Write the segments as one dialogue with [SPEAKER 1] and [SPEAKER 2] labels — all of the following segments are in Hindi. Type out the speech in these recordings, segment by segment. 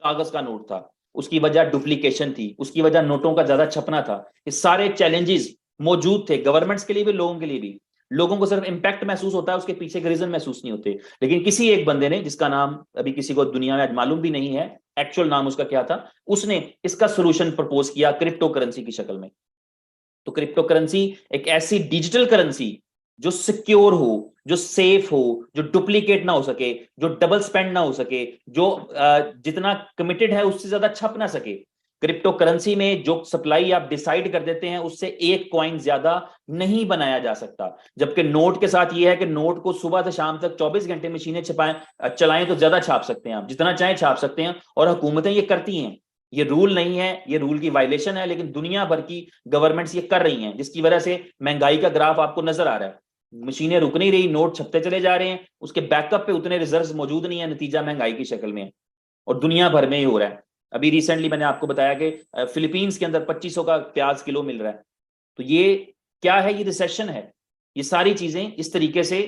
[SPEAKER 1] कागज का नोट था, उसकी वजह डुप्लीकेशन थी, उसकी वजह नोटों का ज्यादा छपना था। ये सारे चैलेंजेस मौजूद थे, गवर्नमेंट्स के लिए भी, लोगों के लिए भी। लोगों को सिर्फ इंपैक्ट महसूस होता है, उसके पीछे के रीजन महसूस नहीं होते। लेकिन किसी एक बंदे ने, जिसका नाम अभी किसी को दुनिया में आज मालूम भी नहीं है, एक्चुअल नाम उसका क्या था, उसने इसका सोल्यूशन प्रपोज किया क्रिप्टो करेंसी की शक्ल में। तो क्रिप्टो करेंसी एक ऐसी डिजिटल करेंसी जो सिक्योर हो, जो सेफ हो, जो डुप्लीकेट ना हो सके, जो डबल स्पेंड ना हो सके, जो जितना कमिटेड है उससे ज्यादा छप ना सके। क्रिप्टो करेंसी में जो सप्लाई आप डिसाइड कर देते हैं, उससे एक कॉइन ज्यादा नहीं बनाया जा सकता। जबकि नोट के साथ ये है कि नोट को सुबह से शाम तक 24 घंटे मशीनें चलाएं तो ज्यादा छाप सकते हैं, आप जितना चाहें छाप सकते हैं, और हुकूमतें ये करती हैं। ये रूल नहीं है, ये रूल की वायलेशन है, लेकिन दुनिया भर की गवर्नमेंट्स ये कर रही हैं, जिसकी वजह से महंगाई का ग्राफ आपको नजर आ रहा है। मशीनें रुक नहीं रही, नोट छपते चले जा रहे हैं, उसके बैकअप पे उतने रिजर्व्स मौजूद नहीं है, नतीजा महंगाई की शक्ल में है। और दुनिया भर में ही हो रहा है। अभी रिसेंटली मैंने आपको बताया कि फिलीपींस के अंदर 2500 का प्याज किलो मिल रहा है। तो ये क्या है? ये रिसेशन है। ये सारी चीजें इस तरीके से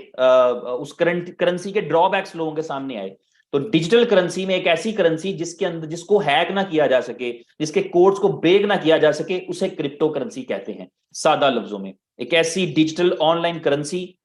[SPEAKER 1] उस करंट करेंसी के ड्रॉबैक्स लोगों के सामने आए। तो डिजिटल करेंसी में एक ऐसी करेंसी जिसके अंदर, जिसको हैक ना किया जा सके, जिसके कोड्स को ब्रेक ना किया जा सके, उसे क्रिप्टो करेंसी कहते हैं सादा लफ्जों में। एक ऐसी डिजिटल ऑनलाइन करेंसी,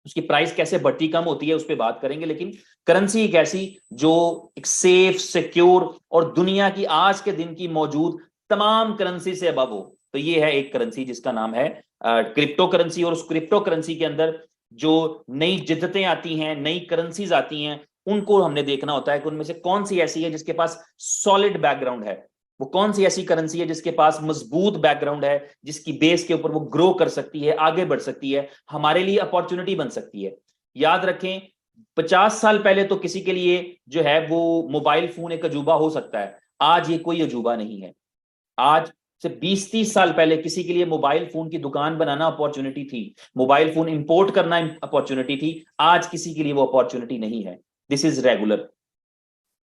[SPEAKER 1] उसकी प्राइस कैसे बढ़ती कम होती है उस पर बात करेंगे, लेकिन करेंसी एक ऐसी जो एक सेफ, सिक्योर और दुनिया की आज के दिन की मौजूद तमाम करेंसी से अबव हो। तो ये है एक करेंसी जिसका नाम है क्रिप्टो करेंसी। और उस क्रिप्टो करेंसी के अंदर जो नई जिद्दतें आती हैं, नई करेंसीज आती हैं, उनको हमने देखना होता है कि उनमें से कौन सी ऐसी है जिसके पास सॉलिड बैकग्राउंड है, वो कौन सी ऐसी करेंसी है जिसके पास मजबूत बैकग्राउंड है, जिसकी बेस के ऊपर वो ग्रो कर सकती है, आगे बढ़ सकती है, हमारे लिए अपॉर्चुनिटी बन सकती है। याद रखें, 50 साल पहले तो किसी के लिए जो है वो मोबाइल फोन एक अजूबा हो सकता है, आज ये कोई अजूबा नहीं है। आज से 20-30 साल पहले किसी के लिए मोबाइल फोन की दुकान बनाना अपॉर्चुनिटी थी, मोबाइल फोन इंपोर्ट करना अपॉर्चुनिटी थी। आज किसी के लिए वो अपॉर्चुनिटी नहीं है। दिस इज रेगुलर,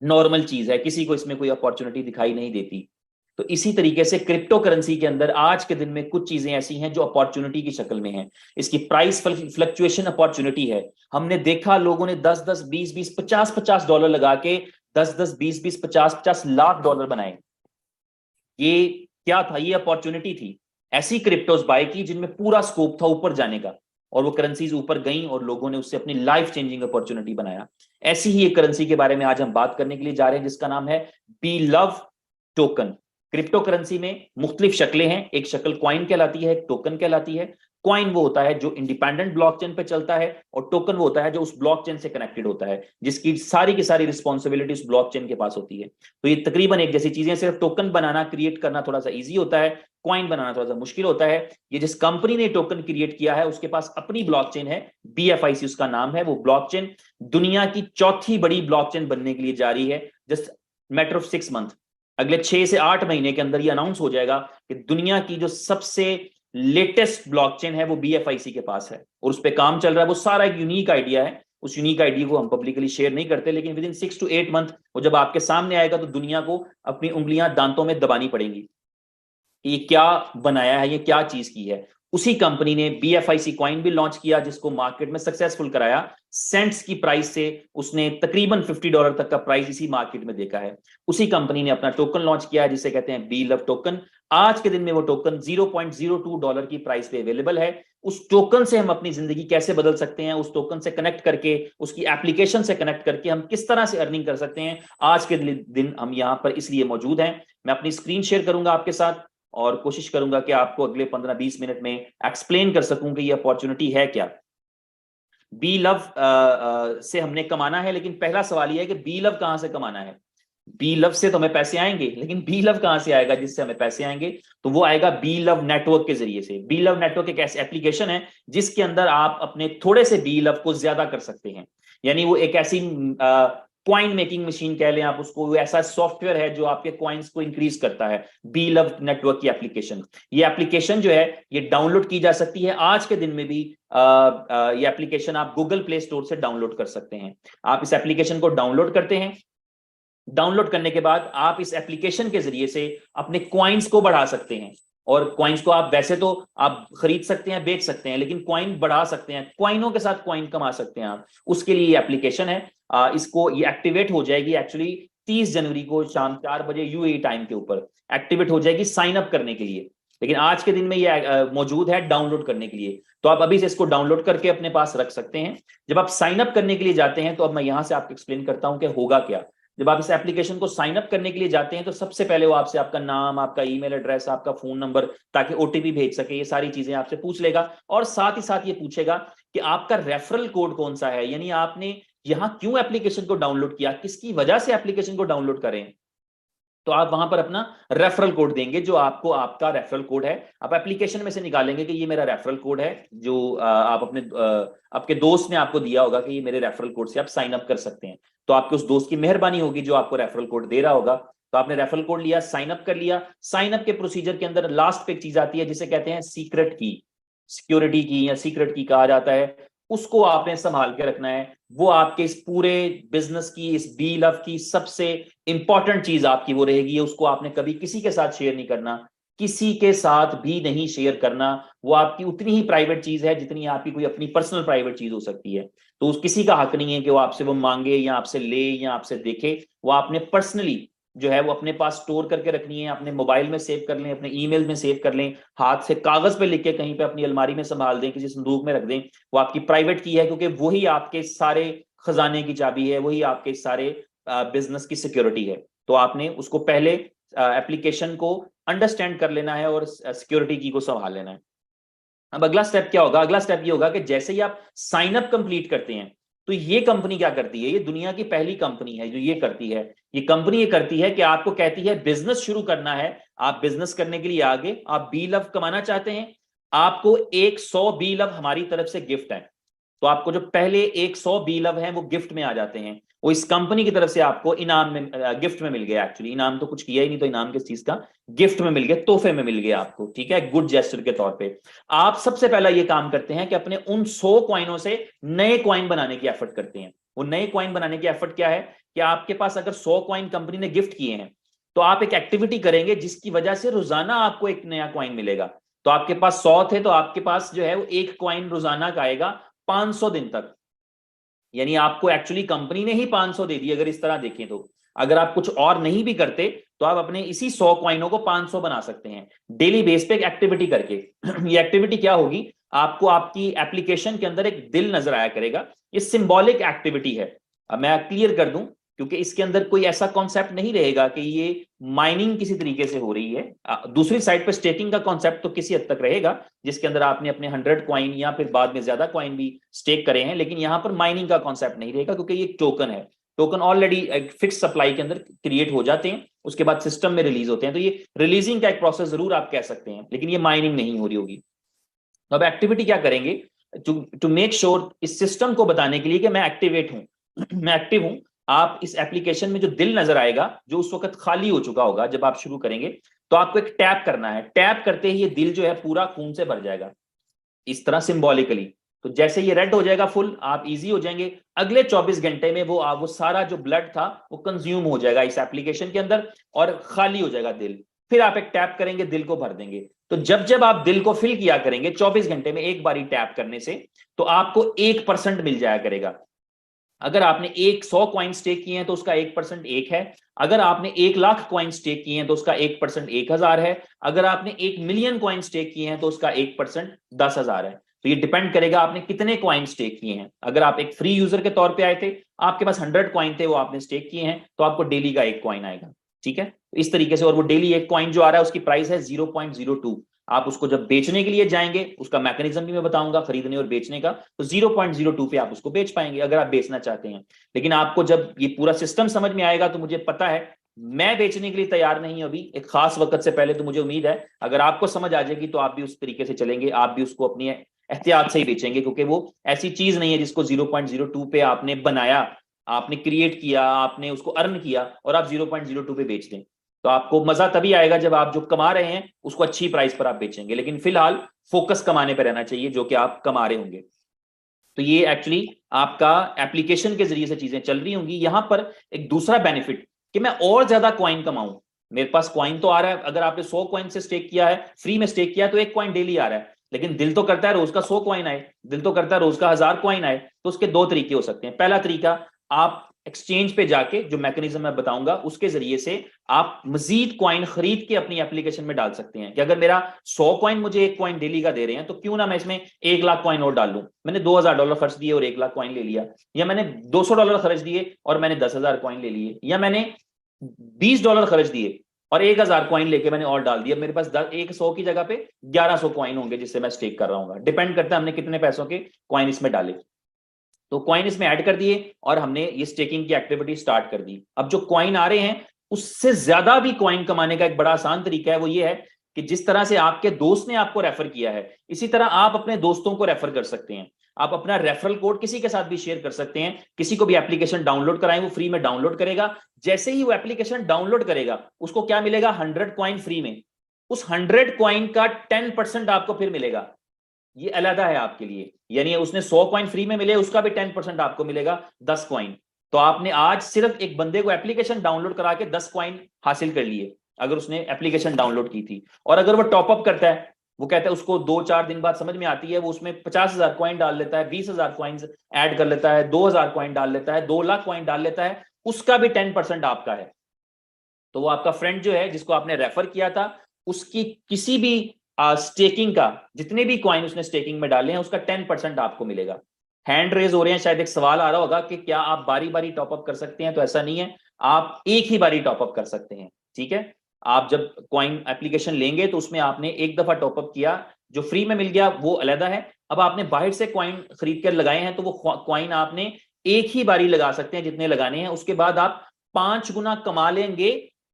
[SPEAKER 1] नॉर्मल चीज है, किसी को इसमें कोई अपॉर्चुनिटी दिखाई नहीं देती। तो इसी तरीके से क्रिप्टो करेंसी के अंदर आज के दिन में कुछ चीजें ऐसी हैं जो अपॉर्चुनिटी की शक्ल में हैं। इसकी प्राइस फ्लक्चुएशन अपॉर्चुनिटी है। हमने देखा लोगों ने 10-10, 20-20, 50-50 डॉलर लगा के 10-10, 20-20, 50-50 लाख डॉलर बनाए। ये क्या था? ये अपॉर्चुनिटी थी। ऐसी क्रिप्टोस बाय की जिनमें पूरा स्कोप था ऊपर जाने का, और वो करेंसीज ऊपर गई और लोगों ने उससे अपनी लाइफ चेंजिंग अपॉर्चुनिटी बनाया। ऐसी ही एक करेंसी के बारे में आज हम बात करने के लिए जा रहे हैं जिसका नाम है B love token. Cryptocurrency में मुख्तलिफ शक्लें हैं, एक शक्ल क्वाइन कहलाती है, एक टोकन कहलाती है। क्वाइन वो होता है जो इंडिपेंडेंट ब्लॉकचेन पे चलता है, और टोकन वो होता है जो उस ब्लॉकचेन से कनेक्टेड होता है, जिसकी सारी की सारी रिस्पॉन्सिबिलिटी उस ब्लॉकचेन के पास होती है। तो ये तकरीबन एक जैसी चीजें, सिर्फ टोकन बनाना, क्रिएट करना थोड़ा सा इजी होता है, क्वाइन बनाना थोड़ा सा मुश्किल होता है। ये जिस कंपनी ने टोकन क्रिएट किया है उसके पास अपनी ब्लॉकचेन है, BFIC उसका नाम है। वो ब्लॉकचेन दुनिया की चौथी बड़ी ब्लॉकचेन बनने के लिए जा रही है, जस्ट मैटर ऑफ 6 मंथ। अगले 6 से 8 महीने के अंदर ये अनाउंस हो जाएगा कि दुनिया की जो सबसे लेटेस्ट ब्लॉकचेन है वो BFIC के पास है, और उस पर काम चल रहा है। वो सारा एक यूनिक आइडिया है, उस यूनिक आइडिया को हम पब्लिकली शेयर नहीं करते, लेकिन विद इन 6 to 8 मंथ वो जब आपके सामने आएगा तो दुनिया को अपनी उंगलियां दांतों में दबानी पड़ेंगी। ये क्या बनाया है, ये क्या चीज की है। उसी कंपनी ने BFIC कॉइन भी लॉन्च किया, जिसको मार्केट में सक्सेसफुल कराया। सेंट्स की प्राइस से उसने तकरीबन $50 तक का प्राइस इसी मार्केट में देखा है। उसी कंपनी ने अपना टोकन लॉन्च किया है जिसे कहते हैं बी लव टोकन। आज के दिन में वो टोकन $0.02 की प्राइस पे अवेलेबल है। उस टोकन से हम अपनी जिंदगी कैसे बदल सकते हैं, उस टोकन से कनेक्ट करके, उसकी एप्लीकेशन से कनेक्ट करके हम किस तरह से अर्निंग कर सकते हैं, आज के दिन हम यहां पर इसलिए मौजूद हैं। मैं अपनी स्क्रीन शेयर करूंगा आपके साथ और कोशिश करूंगा कि आपको अगले 15-20 मिनट में एक्सप्लेन कर सकूं कि ये अपॉर्चुनिटी है क्या। बी लव से हमने कमाना है, लेकिन पहला सवाल यह है कि बी लव कहां से कमाना है। बी लव से तो हमें पैसे आएंगे, लेकिन बी लव कहां से आएगा जिससे हमें पैसे आएंगे? तो वो आएगा बी लव नेटवर्क के जरिए से। बी लव नेटवर्क एक ऐसी एप्लीकेशन है जिसके अंदर आप अपने थोड़े से बी लव को ज्यादा कर सकते हैं। यानी वो एक ऐसी क्वाइन मेकिंग मशीन कह लें आप उसको, ऐसा सॉफ्टवेयर है जो आपके क्वाइंस को इंक्रीज करता है। बी लव नेटवर्क की एप्लीकेशन, ये एप्लीकेशन जो है ये डाउनलोड की जा सकती है आज के दिन में भी। ये एप्लीकेशन आप गूगल प्ले स्टोर से डाउनलोड कर सकते हैं। आप इस एप्लीकेशन को डाउनलोड करते हैं, डाउनलोड करने के बाद आप इस एप्लीकेशन के जरिए से अपने क्वाइंस को बढ़ा सकते हैं। और क्वाइंस को आप वैसे तो आप खरीद सकते हैं, बेच सकते हैं, लेकिन क्वाइन बढ़ा सकते हैं, क्वाइनों के साथ क्वाइन कमा सकते हैं आप। उसके लिए ये एप्लीकेशन है। इसको ये एक्टिवेट हो जाएगी एक्चुअली 30 जनवरी को शाम 4 बजे यूएई टाइम के ऊपर एक्टिवेट हो जाएगी साइन अप करने के लिए। लेकिन आज के दिन में ये मौजूद है डाउनलोड करने के लिए, तो आप अभी से इसको डाउनलोड करके अपने पास रख सकते हैं। जब आप साइन अप करने के लिए जाते हैं तो अब मैं यहां से आपको एक्सप्लेन करता हूं कि होगा क्या। जब आप इस एप्लीकेशन को साइन अप करने के लिए जाते हैं तो सबसे पहले वो आपसे आपका नाम, आपका ईमेल एड्रेस, आपका फोन नंबर, ताकि ओटीपी भेज सके, ये सारी चीजें आपसे पूछ लेगा। और साथ ही साथ ये पूछेगा कि आपका रेफरल कोड कौन सा है, यानी आपने यहां क्यों एप्लीकेशन को डाउनलोड किया, किसकी वजह से एप्लीकेशन को डाउनलोड करें। तो आप वहां पर अपना रेफरल कोड देंगे, जो आपको आपका रेफरल कोड है आप एप्लीकेशन में से निकालेंगे कि ये मेरा रेफरल कोड है, जो आप अपने आपके दोस्त ने आपको दिया होगा कि ये मेरे रेफरल कोड से आप साइन अप कर सकते हैं। तो आपके उस दोस्त की मेहरबानी होगी जो आपको रेफरल कोड दे रहा होगा। तो आपने रेफरल कोड लिया, साइन अप कर लिया। साइन अप के प्रोसीजर के अंदर लास्ट पे एक चीज आती है जिसे कहते हैं सीक्रेट की, सिक्योरिटी की या सीक्रेट की कहा जाता है। उसको आपने संभाल के रखना है। वो आपके इस पूरे बिजनेस की, इस बी लव की सबसे इंपॉर्टेंट चीज आपकी वो रहेगी। उसको आपने कभी किसी के साथ शेयर नहीं करना, किसी के साथ भी नहीं शेयर करना। वो आपकी उतनी ही प्राइवेट चीज है जितनी आपकी कोई अपनी पर्सनल प्राइवेट चीज हो सकती है। तो उस किसी का हक नहीं है कि वो आपसे वो मांगे या आपसे ले या आपसे देखे। वो आपने पर्सनली जो है वो अपने पास स्टोर करके रखनी है, अपने मोबाइल में सेव कर लें, अपने ईमेल में सेव कर लें, हाथ से कागज पे लिख के कहीं पे अपनी अलमारी में संभाल दें, किसी संदूक में रख दें। वो आपकी प्राइवेट की है, क्योंकि वही आपके सारे खजाने की चाबी है, वही आपके सारे बिजनेस की सिक्योरिटी है। तो आपने उसको पहले एप्लीकेशन को अंडरस्टैंड कर लेना है और सिक्योरिटी की को संभाल लेना है। अब अगला स्टेप क्या होगा? अगला स्टेप ये होगा कि जैसे ही आप साइन अप कंप्लीट करते हैं तो ये कंपनी क्या करती है, ये दुनिया की पहली कंपनी है जो ये करती है। ये कंपनी ये करती है कि आपको कहती है बिजनेस शुरू करना है, आप बिजनेस करने के लिए आगे, आप बी लव कमाना चाहते हैं, आपको 100 बी लव हमारी तरफ से गिफ्ट है। तो आपको जो पहले 100 बी लव हैं वो गिफ्ट में आ जाते हैं। वो इस कंपनी की तरफ से आपको इनाम में, गिफ्ट में मिल गया। एक्चुअली इनाम तो कुछ किया ही नहीं, तो इनाम किस चीज का, गिफ्ट में मिल गया, तोहफे में मिल गया आपको, ठीक है, गुड जेस्चर के तौर पे। आप सबसे पहला ये काम करते हैं कि अपने उन 100 कॉइनों से नए कॉइन बनाने की एफर्ट करते हैं। वो नए कॉइन बनाने की एफर्ट क्या है कि आपके पास अगर 100 कॉइन कंपनी ने गिफ्ट किए हैं तो आप एक एक्टिविटी करेंगे जिसकी वजह से रोजाना आपको एक नया कॉइन मिलेगा। तो आपके पास 100 थे तो आपके पास जो है वो एक कॉइन रोजाना का आएगा 500 दिन तक। यानी आपको एक्चुअली कंपनी ने ही 500 दे दी अगर इस तरह देखें तो। अगर आप कुछ और नहीं भी करते तो आप अपने इसी 100 कॉइनों को 500 बना सकते हैं डेली बेस पे एक एक्टिविटी करके। ये एक्टिविटी क्या होगी, आपको आपकी एप्लीकेशन के अंदर एक दिल नजर आया करेगा। ये सिंबॉलिक एक्टिविटी है। अब मैं क्लियर कर दूं, क्योंकि इसके अंदर कोई ऐसा कॉन्सेप्ट नहीं रहेगा कि ये माइनिंग किसी तरीके से हो रही है। दूसरी साइड पर स्टेकिंग का कॉन्सेप्ट तो किसी हद तक रहेगा, जिसके अंदर आपने अपने 100 कॉइन या फिर बाद में ज्यादा कॉइन भी स्टेक करे हैं। लेकिन यहां पर माइनिंग का कॉन्सेप्ट नहीं रहेगा, क्योंकि ये एक टोकन है। टोकन ऑलरेडी एक फिक्स सप्लाई के अंदर क्रिएट हो जाते हैं, उसके बाद सिस्टम में रिलीज होते हैं। तो ये रिलीजिंग का एक प्रोसेस जरूर आप कह सकते हैं, लेकिन ये माइनिंग नहीं हो रही होगी। तो अब एक्टिविटी क्या करेंगे टू मेक श्योर, इस सिस्टम को बताने के लिए कि मैं एक्टिवेट हूं, मैं एक्टिव हूं। आप इस एप्लीकेशन में जो दिल नजर आएगा, जो उस वक्त खाली हो चुका होगा जब आप शुरू करेंगे, तो आपको एक टैप करना है। टैप करते ही ये दिल जो है पूरा खून से भर जाएगा, इस तरह सिंबॉलिकली। तो जैसे ये रेड हो जाएगा फुल, आप इजी हो जाएंगे। अगले 24 घंटे में वो सारा जो ब्लड था वो कंज्यूम हो जाएगा इस एप्लीकेशन के अंदर और खाली हो जाएगा दिल। फिर आप एक टैप करेंगे, दिल को भर देंगे। तो जब जब आप दिल को फिल किया करेंगे 24 घंटे में एक बारी टैप करने से, तो आपको 1% मिल जाया करेगा। अगर आपने 100 कॉइन स्टेक किए हैं तो उसका 1% 1 है। अगर आपने 1 लाख कॉइन स्टेक किए हैं तो उसका 1% 1000 है। अगर आपने 1 मिलियन कॉइन स्टेक किए हैं तो उसका 1% 10,000 है। तो ये डिपेंड करेगा आपने कितने कॉइन स्टेक किए हैं। अगर आप एक फ्री यूजर के तौर पे आए थे, आपके पास 100 कॉइन थे, वो आपने स्टेक किए हैं, तो आपको डेली का 1 कॉइन आएगा। ठीक है, इस तरीके से। और वो डेली 1 कॉइन जो आ रहा है उसकी प्राइस है 0.02। आप उसको जब बेचने के लिए जाएंगे, उसका मैकेनिज्म भी मैं बताऊंगा खरीदने और बेचने का, तो 0.02 पे आप उसको बेच पाएंगे अगर आप बेचना चाहते हैं। लेकिन आपको जब ये पूरा सिस्टम समझ में आएगा, तो मुझे पता है मैं बेचने के लिए तैयार नहीं अभी एक खास वक्त से पहले, तो मुझे उम्मीद है अगर आपको समझ आ जाएगी तो आप भी उस तरीके से चलेंगे, आप भी उसको अपनी एहतियात से ही बेचेंगे। क्योंकि वो ऐसी चीज नहीं है जिसको 0.02 पे आपने बनाया, आपने क्रिएट किया, आपने उसको अर्न किया और आप 0.02 पे बेच दें। तो आपको मजा तभी आएगा जब आप जो कमा रहे हैं उसको अच्छी प्राइस पर आप बेचेंगे। लेकिन फिलहाल फोकस कमाने पर रहना चाहिए जो कि आप कमा रहे होंगे। तो ये एक्चुअली आपका एप्लीकेशन के जरिए से चीजें चल रही होंगी। यहां पर एक दूसरा बेनिफिट कि मैं और ज्यादा कॉइन कमाऊं, मेरे पास कॉइन तो आ रहा है। अगर आपने 100 कॉइन से स्टेक किया है, फ्री में स्टेक किया है, तो 1 कॉइन डेली आ रहा है। लेकिन दिल तो करता है रोज का 100 कॉइन आए, दिल तो करता है रोज का 1000 कॉइन आए। तो उसके 2 तरीके हो सकते हैं। पहला तरीका, आप एक्सचेंज पे जाके, जो मैकेनिज्म मैं बताऊंगा उसके जरिए से आप मजीद कॉइन खरीद के अपनी एप्लीकेशन में डाल सकते हैं कि अगर मेरा 100 कॉइन मुझे 1 कॉइन डेली का दे रहे हैं तो क्यों ना मैं इसमें 1 लाख कॉइन और डाल लूं। मैंने $2000 खर्च दिए और 1 लाख कॉइन ले लिया, या मैंने $200 खर्च दिए और मैंने 10,000 कॉइन ले लिए, या मैंने $20 खर्च दिए और 1,000 कॉइन लेके मैंने और डाल दिया। मेरे पास 100 की जगह पे 1100 कॉइन होंगे जिससे मैं स्टेक कर रहा हूँ। डिपेंड करता है हमने कितने पैसों के कॉइन इसमें डाले। तो कॉइन इसमें ऐड कर दिए और हमने ये स्टेकिंग की एक्टिविटी स्टार्ट कर दी। अब जो कॉइन आ रहे हैं उससे ज्यादा भी कॉइन कमाने का एक बड़ा आसान तरीका है, वो ये है कि जिस तरह से आपके दोस्त ने आपको रेफर किया है, इसी तरह आप अपने दोस्तों को रेफर कर सकते हैं। आप अपना रेफरल कोड किसी के साथ भी शेयर कर सकते हैं। किसी को भी एप्लीकेशन डाउनलोड कराएं, वो फ्री में डाउनलोड करेगा। जैसे ही वो एप्लीकेशन डाउनलोड करेगा उसको क्या मिलेगा, 100 कॉइन फ्री में। उस 100 कॉइन का 10% आपको फिर मिलेगा। ये अलग है आपके लिए, यानी उसने 100 कॉइन फ्री में मिले, उसका भी 10% आपको मिलेगा, 10 कॉइन। तो आपने आज सिर्फ एक बंदे को एप्लीकेशन डाउनलोड करा के 10 कॉइन हासिल कर लिए, अगर उसने एप्लीकेशन डाउनलोड की थी। और अगर वो टॉपअप करता है, वो कहता है उसको 2-4 दिन बाद समझ में आती है, वो उसमें 50,000 कॉइन डाल लेता है, 20,000 कॉइन ऐड कर लेता है, 2,000 कॉइन डाल लेता है, 2 लाख कॉइन डाल लेता है, उसका भी 10% आपका है। तो वो आपका फ्रेंड जो है जिसको आपने रेफर किया था, उसकी किसी भी स्टेकिंग का, जितने भी कॉइन उसने स्टेकिंग में डाले हैं, उसका 10% आपको मिलेगा। हैंड रेज हो रहे हैं, शायद एक सवाल आ रहा होगा कि क्या आप बारी बारी टॉपअप कर सकते हैं? तो ऐसा नहीं है, आप एक ही बारी टॉपअप कर सकते हैं। ठीक है, आप जब कॉइन एप्लीकेशन लेंगे तो उसमें आपने एक दफा टॉपअप किया, जो फ्री में मिल गया वो अलग है। अब आपने बाहर से कॉइन खरीद कर लगाए हैं तो वो कॉइन आपने एक ही बारी लगा सकते हैं जितने लगाने हैं। उसके बाद आप 5 गुना कमा लेंगे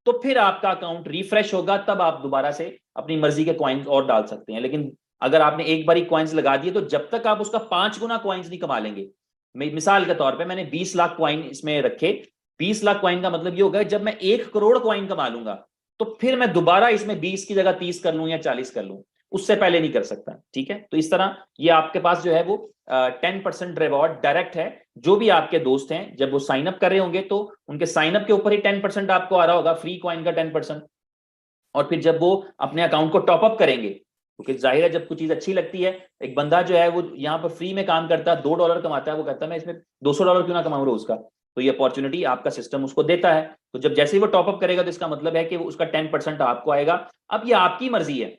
[SPEAKER 1] तो फिर आपका अकाउंट रिफ्रेश होगा, तब आप दोबारा से अपनी मर्जी के कॉइन्स और डाल सकते हैं। लेकिन अगर आपने एक बारी कॉइन्स लगा दिए तो जब तक आप उसका 5 गुना कॉइन्स नहीं कमा लेंगे। मिसाल के तौर पे मैंने 20 लाख कॉइन इसमें रखे, 20 लाख कॉइन का मतलब ये होगा जब मैं 1 करोड़ कॉइन कमा लूंगा तो फिर मैं दोबारा इसमें 20 की जगह 30 कर लूं या 40 कर लूं, उससे पहले नहीं कर सकता। ठीक है, तो इस तरह ये आपके पास जो है वो 10% रिवॉर्ड डायरेक्ट है। जो भी आपके दोस्त हैं जब वो साइन अप कर रहे होंगे तो उनके साइन अप के ऊपर ही 10% आपको आ रहा होगा, फ्री कॉइन का 10%। और फिर जब वो अपने अकाउंट को टॉप अप करेंगे, क्योंकि जाहिर है जब कुछ चीज अच्छी लगती है, एक बंदा जो है वो यहाँ पर फ्री में काम करता है, $2 कमाता है, वो कहता है मैं इसमें $200 क्यों ना कमाऊं रोज का। तो ये अपॉर्चुनिटी आपका सिस्टम उसको देता है। तो जब जैसे ही वो टॉपअप करेगा तो इसका मतलब है कि वो उसका 10% आपको आएगा। अब ये आपकी मर्जी है,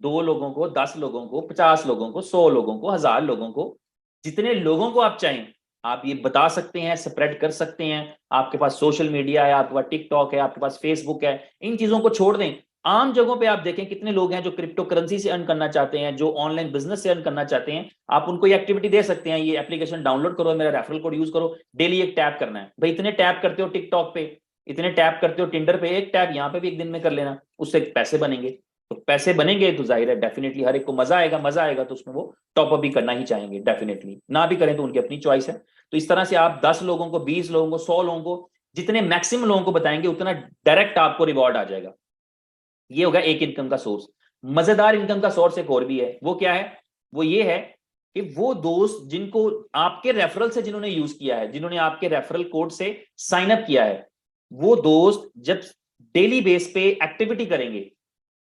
[SPEAKER 1] 2 लोगों को, 10 लोगों को, 50 लोगों को, 100 लोगों को, 1000 लोगों को, जितने लोगों को आप चाहें आप ये बता सकते हैं, स्प्रेड कर सकते हैं। आपके पास सोशल मीडिया है, आपके पास टिकटॉक है, आपके पास फेसबुक है, इन चीजों को छोड़ दें। आम जगहों पे आप देखें कितने लोग हैं जो क्रिप्टो करेंसी से अर्न करना चाहते हैं, जो ऑनलाइन बिजनेस से अर्न करना चाहते हैं। आप उनको ये एक्टिविटी दे सकते हैं, ये एप्लीकेशन डाउनलोड करो, मेरा रेफरल कोड यूज करो, डेली एक टैप करना है। भाई इतने टैप करते हो टिकटॉक पे, इतने टैप करते हो टिंडर पे, एक टैप यहाँ पे भी एक दिन में कर लेना, उससे पैसे बनेंगे। तो पैसे बनेंगे तो जाहिर है डेफिनेटली हर एक को मजा आएगा, मजा आएगा तो उसमें वो टॉप अप भी करना ही चाहेंगे डेफिनेटली, ना भी करें तो उनकी अपनी चॉइस है। तो इस तरह से आप 10 लोगों को, 20 लोगों को, 100 लोगों को, जितने मैक्सिमम लोगों को बताएंगे उतना डायरेक्ट आपको रिवॉर्ड आ जाएगा। ये होगा एक इनकम का सोर्स। मजेदार इनकम का सोर्स एक और भी है, वो क्या है? वो ये है कि वो दोस्त जिनको आपके रेफरल से जिन्होंने यूज किया है, जिन्होंने आपके रेफरल कोड से साइन अप किया है, वो दोस्त जब डेली बेस पे एक्टिविटी करेंगे,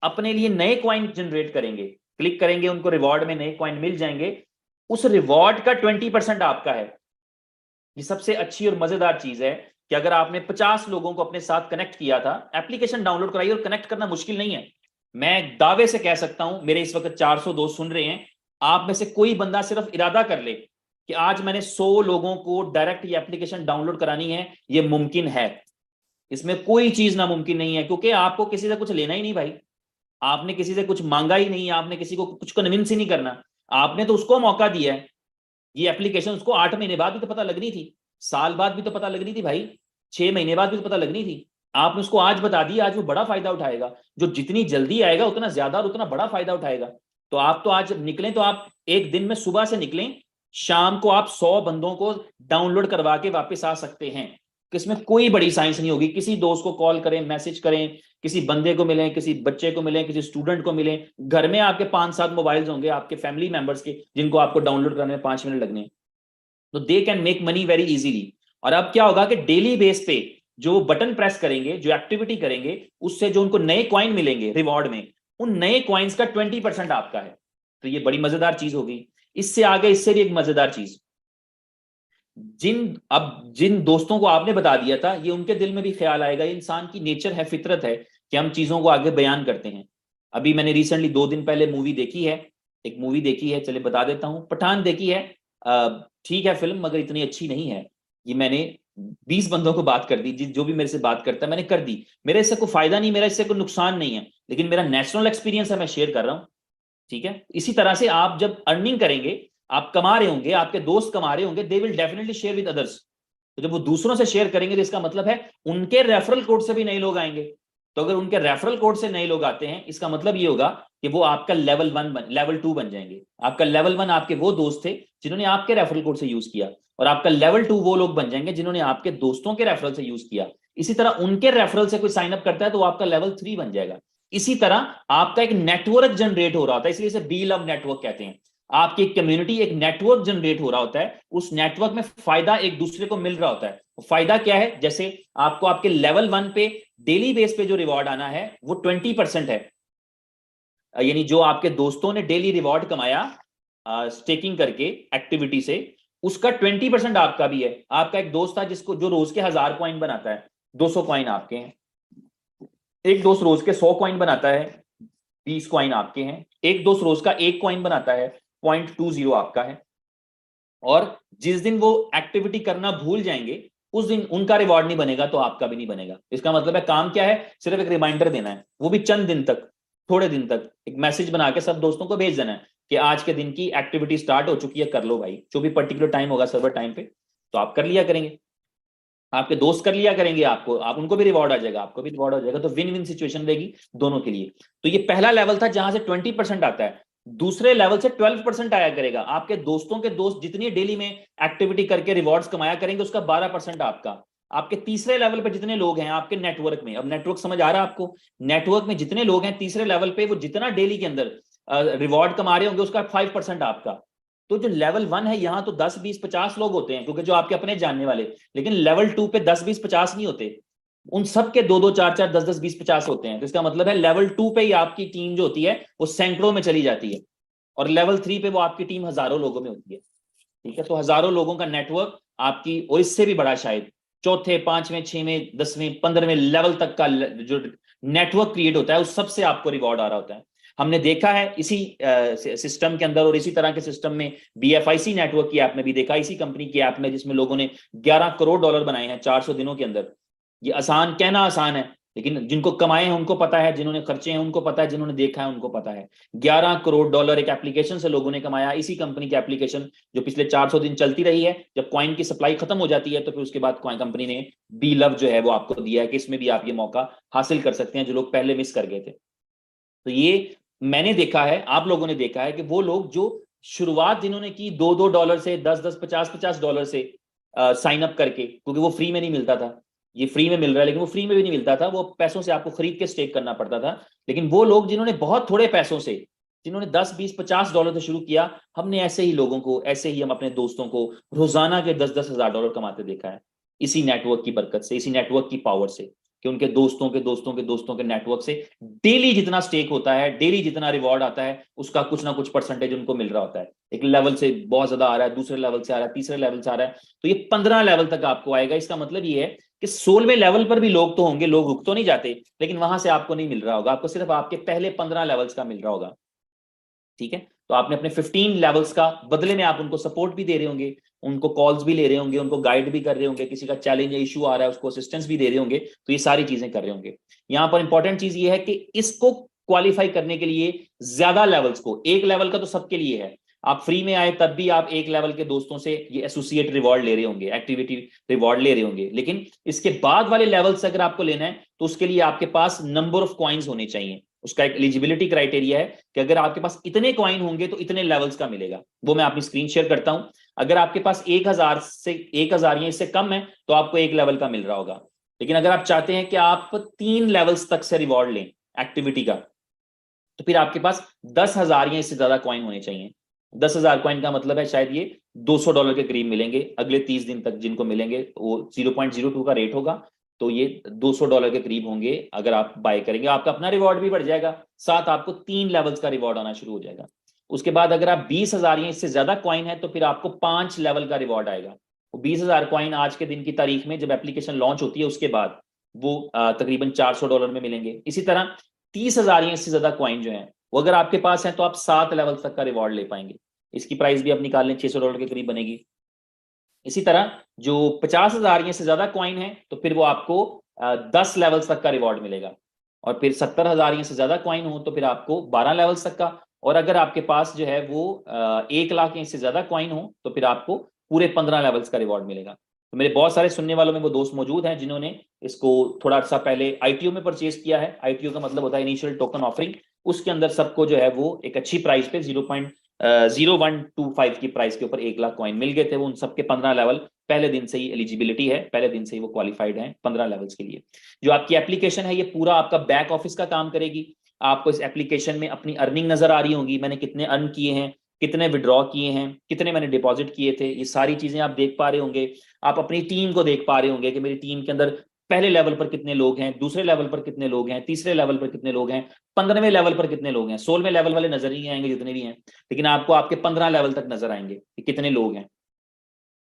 [SPEAKER 1] अपने लिए नए कॉइन जनरेट करेंगे, क्लिक करेंगे, उनको रिवॉर्ड में नए कॉइन मिल जाएंगे, उस रिवॉर्ड का 20% आपका है। ये सबसे अच्छी और मजेदार चीज है कि अगर आपने 50 लोगों को अपने साथ कनेक्ट किया था, एप्लीकेशन डाउनलोड कराई, और कनेक्ट करना मुश्किल नहीं है। मैं दावे से कह सकता हूं, मेरे इस वक्त 400 दोस्त सुन रहे हैं, आप में से कोई बंदा सिर्फ इरादा कर ले कि आज मैंने 100 लोगों को डायरेक्ट ये एप्लीकेशन डाउनलोड करानी है, ये मुमकिन है। इसमें कोई चीज नामुमकिन नहीं है, क्योंकि आपको किसी से कुछ लेना ही नहीं भाई, आपने किसी से कुछ मांगा ही नहीं, आपने किसी को कुछ कन्विंस ही नहीं करना, आपने तो उसको मौका दिया है। ये एप्लीकेशन उसको 8 महीने बाद भी तो पता लगनी थी, साल बाद भी तो पता लगनी थी भाई, 6 महीने बाद भी तो पता लगनी थी। आपने उसको आज बता दिया, आज वो बड़ा फायदा उठाएगा। जो जितनी जल्दी आएगा उतना ज्यादा और उतना बड़ा फायदा उठाएगा। तो आप तो आज निकलें, तो आप एक दिन में सुबह से निकलें, शाम को आप 100 बंदों को डाउनलोड करवा के वापस आ सकते हैं। इसमें कोई बड़ी साइंस नहीं होगी। किसी दोस्त को कॉल करें, मैसेज करें, किसी बंदे को मिलें, किसी बच्चे को मिलें, किसी स्टूडेंट को मिलें। घर में आपके 5-7 मोबाइल्स होंगे आपके फैमिली मेंबर्स के, जिनको आपको डाउनलोड करने में 5 मिनट लगने हैं। तो they can make money very easily. और अब क्या होगा कि डेली बेस पे जो बटन प्रेस करेंगे, जो एक्टिविटी करेंगे, उससे जो उनको नए कॉइन मिलेंगे रिवॉर्ड में, उन नए कॉइन्स का 20% आपका है। तो ये बड़ी मजेदार चीज होगी। इससे आगे, इससे भी एक मजेदार चीज, जिन दोस्तों को आपने बता दिया था, ये उनके दिल में भी ख्याल आएगा। ये इंसान की नेचर है, फितरत है कि हम चीजों को आगे बयान करते हैं। अभी मैंने रिसेंटली 2 दिन पहले मूवी देखी है, एक मूवी देखी है, चले बता देता हूँ, पठान देखी है। ठीक है फिल्म, मगर इतनी अच्छी नहीं है। ये मैंने 20 बंदों को बात कर दी, जो भी मेरे से बात करता है मैंने कर दी। मेरे इससे कोई फायदा नहीं, मेरा इससे कोई नुकसान नहीं है, लेकिन मेरा नेचुरल एक्सपीरियंस है, मैं शेयर कर रहा हूँ। ठीक है, इसी तरह से आप जब अर्निंग करेंगे, आप कमा रहे होंगे, आपके दोस्त कमा रहे होंगे, they will definitely share with others. तो जब वो दूसरों से शेयर करेंगे तो इसका मतलब है उनके रेफरल कोड से भी नए लोग आएंगे। तो अगर उनके रेफरल कोड से नए लोग आते हैं, इसका मतलब ये होगा कि वो आपका लेवल 2 बन जाएंगे। आपका लेवल 1 आपके वो दोस्त थे जिन्होंने आपके रेफरल कोड से यूज किया, और आपका लेवल 2 वो लोग बन जाएंगे जिन्होंने आपके दोस्तों के रेफरल से यूज किया। इसी तरह उनके रेफरल से कोई साइन अप करता है तो वो आपका लेवल 3 बन जाएगा। इसी तरह आपका एक नेटवर्क जनरेट हो रहा होता है, इसलिए इसे बी लव नेटवर्क कहते हैं। आपकी कम्युनिटी, एक नेटवर्क जनरेट हो रहा होता है, उस नेटवर्क में फायदा एक दूसरे को मिल रहा होता है। फायदा क्या है? जैसे आपको आपके लेवल 1 पे डेली बेस पे जो रिवॉर्ड आना है वो 20% है, यानी जो आपके दोस्तों ने डेली रिवॉर्ड कमाया स्टेकिंग करके एक्टिविटी से, उसका 20% आपका भी है। आपका एक दोस्त था जिसको जो रोज के 1000 कॉइन बनाता है, 200 कॉइन आपके हैं। एक दोस्त रोज के 100 कॉइन बनाता है, 20 कॉइन आपके हैं। एक दोस्त रोज का 1 कॉइन बनाता है, 0.20 आपका है। और जिस दिन वो एक्टिविटी करना भूल जाएंगे, उस दिन उनका रिवॉर्ड नहीं बनेगा तो आपका भी नहीं बनेगा। इसका मतलब है काम क्या है? सिर्फ एक रिमाइंडर देना है, वो भी चंद दिन तक, थोड़े दिन तक एक मैसेज बना के सब दोस्तों को भेज देना है कि आज के दिन की एक्टिविटी स्टार्ट हो चुकी है, कर लो भाई। जो भी पर्टिकुलर टाइम होगा सर्वर टाइम पे, तो आप कर लिया करेंगे, आपके दोस्त कर लिया करेंगे, आपको आप उनको भी रिवॉर्ड आ जाएगा, आपको भी रिवॉर्ड आ जाएगा। तो विन विन सिचुएशन रहेगी दोनों के लिए। तो ये पहला लेवल था जहां से 20% आता है। दूसरे लेवल से 12% आया करेगा। आपके दोस्तों के दोस्त जितनी डेली में एक्टिविटी करके रिवॉर्ड्स कमाया करेंगे, उसका 12% आपका। आपके तीसरे लेवल पे जितने लोग हैं आपके नेटवर्क में, अब नेटवर्क समझ आ रहा है आपको? नेटवर्क में जितने लोग हैं तीसरे लेवल पे, वो जितना डेली के अंदर रिवॉर्ड कमा रहे होंगे, उसका 5% आपका। तो जो लेवल 1 है, यहां तो 10 20 50 लोग होते हैं, क्योंकि जो आपके अपने जानने वाले। लेकिन लेवल 2 पे 10 20 50 नहीं होते, उन सब के 2 2 4 4 10 10 20 50 होते हैं। तो इसका मतलब है लेवल 2 पे ही आपकी टीम जो होती है वो सैकड़ों में चली जाती है, और लेवल 3 पे वो आपकी टीम हजारों लोगों में होती है। ठीक है, तो हजारों लोगों का नेटवर्क आपकी, और इससे भी बड़ा शायद चौथे, पांचवें, छवें, 10वें, 15वें लेवल तक का जो नेटवर्क क्रिएट होता है, उस सबसे आपको रिवॉर्ड आ रहा होता है। हमने देखा है इसी सिस्टम के अंदर, और इसी तरह के सिस्टम में BFIC नेटवर्क की ऐप में भी देखा, इसी कंपनी की ऐप में, जिसमें लोगों ने $11 करोड़ बनाए हैं 400 दिनों के अंदर। ये आसान, कहना आसान है, लेकिन जिनको कमाए हैं उनको पता है, जिन्होंने खर्चे हैं उनको पता है, जिन्होंने देखा है उनको पता है। $11 करोड़ एक एप्लीकेशन से लोगों ने कमाया। इसी कंपनी की एप्लीकेशन जो पिछले 400 दिन चलती रही है। जब कॉइन की सप्लाई खत्म हो जाती है तो फिर उसके बाद कॉइन कंपनी ने बी लव जो है वो आपको दिया है कि इसमें भी आप ये मौका हासिल कर सकते हैं जो लोग पहले मिस कर गए थे। तो ये मैंने देखा है, आप लोगों ने देखा है कि वो लोग जो शुरुआत जिन्होंने की $2 से, 10 10 50 $50 से साइन अप करके, क्योंकि वो फ्री में नहीं मिलता था, ये फ्री में मिल रहा है, लेकिन वो फ्री में भी नहीं मिलता था, वो पैसों से आपको खरीद के स्टेक करना पड़ता था। लेकिन वो लोग जिन्होंने बहुत थोड़े पैसों से, जिन्होंने 10 20 $50 से शुरू किया, हमने ऐसे ही लोगों को, ऐसे ही हम अपने दोस्तों को रोजाना के 10 10 हजार डॉलर कमाते देखा है, इसी नेटवर्क की बरकत से, इसी नेटवर्क की पावर से, कि उनके दोस्तों के दोस्तों के दोस्तों के नेटवर्क से डेली जितना स्टेक होता है, डेली जितना रिवॉर्ड आता है, उसका कुछ ना कुछ परसेंटेज उनको मिल रहा होता है। एक लेवल से बहुत ज्यादा आ रहा है, दूसरे लेवल से आ रहा है, तीसरे लेवल से आ रहा है, तो ये 15 लेवल तक आपको आएगा। इसका मतलब ये है कि 16वें लेवल पर भी लोग तो होंगे, लोग रुक तो नहीं जाते, लेकिन वहां से आपको नहीं मिल रहा होगा, आपको सिर्फ आपके पहले 15 लेवल्स का मिल रहा होगा। ठीक है, तो आपने अपने 15 लेवल्स का बदले में आप उनको सपोर्ट भी दे रहे होंगे, उनको कॉल्स भी ले रहे होंगे, उनको गाइड भी कर रहे होंगे, किसी का चैलेंज या इशू आ रहा है उसको असिस्टेंस भी दे रहे होंगे, तो ये सारी चीजें कर रहे होंगे। यहाँ पर इंपॉर्टेंट चीज ये है कि इसको क्वालिफाई करने के लिए ज्यादा लेवल्स को, एक लेवल का तो सबके लिए है, आप फ्री में आए तब भी आप एक लेवल के दोस्तों से ये एसोसिएट रिवॉर्ड ले रहे होंगे, एक्टिविटी रिवॉर्ड ले रहे होंगे। लेकिन इसके बाद वाले लेवल्स अगर आपको लेना है तो उसके लिए आपके पास नंबर ऑफ कॉइन्स होने चाहिए। उसका एक एलिजिबिलिटी क्राइटेरिया है कि अगर आपके पास इतने कॉइन होंगे तो इतने लेवल्स का मिलेगा। वो मैं अपनी स्क्रीन शेयर करता हूं। अगर आपके पास 1000 या इससे कम है तो आपको एक लेवल का मिल रहा होगा। लेकिन अगर आप चाहते हैं कि आप 3 लेवल्स तक से रिवॉर्ड लें एक्टिविटी का, तो फिर आपके पास 10,000 या इससे ज्यादा कॉइन होने चाहिए। 10,000 कॉइन का मतलब है शायद ये $200 के करीब मिलेंगे अगले 30 दिन तक। जिनको मिलेंगे वो 0.02 का रेट होगा, तो ये $200 के करीब होंगे। अगर आप बाय करेंगे आपका अपना रिवॉर्ड भी बढ़ जाएगा, साथ आपको 3 लेवल्स का रिवॉर्ड आना शुरू हो जाएगा। उसके बाद अगर आप 20,000 या इससे ज्यादा कॉइन है तो फिर आपको 5 लेवल का रिवॉर्ड आएगा। वो 20,000 कॉइन आज के दिन की तारीख में जब एप्लीकेशन लॉन्च होती है उसके बाद वो तकरीबन $400 में मिलेंगे। इसी तरह 30,000 या इससे ज्यादा कॉइन जो है वो अगर आपके पास है तो आप 7 लेवल तक का रिवॉर्ड ले पाएंगे। इसकी प्राइस भी आप निकाल लें, $600 के करीब बनेगी। इसी तरह जो 50,000 या से ज्यादा कॉइन है तो फिर वो आपको 10 लेवल्स तक का रिवॉर्ड मिलेगा। और फिर 70,000 या से ज्यादा कॉइन हो तो फिर आपको 12 लेवल्स तक का। और अगर आपके पास जो है वो 1 लाख या इससे ज्यादा कॉइन हो तो फिर आपको पूरे 15 लेवल्स का रिवॉर्ड मिलेगा। तो मेरे बहुत सारे सुनने वालों में वो दोस्त मौजूद हैं जिन्होंने इसको थोड़ा सा पहले आईटीओ में परचेज किया है। आईटीओ का मतलब होता है इनिशियल टोकन ऑफरिंग। उसके अंदर सबको जो है वो एक अच्छी प्राइस पे 0.0125 की प्राइस के ऊपर 1 लाख कॉइन मिल गए थे। वो उन सबके 15 लेवल पहले दिन से ही एलिजिबिलिटी है, पहले दिन से ही वो क्वालिफाइड है 15 लेवल्स के लिए। जो आपकी एप्लीकेशन है ये पूरा आपका बैक ऑफिस का काम करेगी। आपको इस एप्लीकेशन में अपनी अर्निंग नजर आ रही होंगी, मैंने कितने अर्न किए हैं, कितने विड्रॉ किए हैं, कितने मैंने डिपॉजिट किए थे, ये सारी चीजें आप देख पा रहे होंगे। आप अपनी टीम को देख पा रहे होंगे कि मेरी टीम के अंदर पहले लेवल पर कितने लोग हैं, दूसरे लेवल पर कितने लोग हैं, तीसरे लेवल पर कितने लोग हैं, 15वें लेवल पर कितने लोग हैं। 16वें लेवल वाले नजर नहीं आएंगे जितने भी हैं, लेकिन आपको आपके 15 लेवल तक नजर आएंगे कि कितने लोग हैं।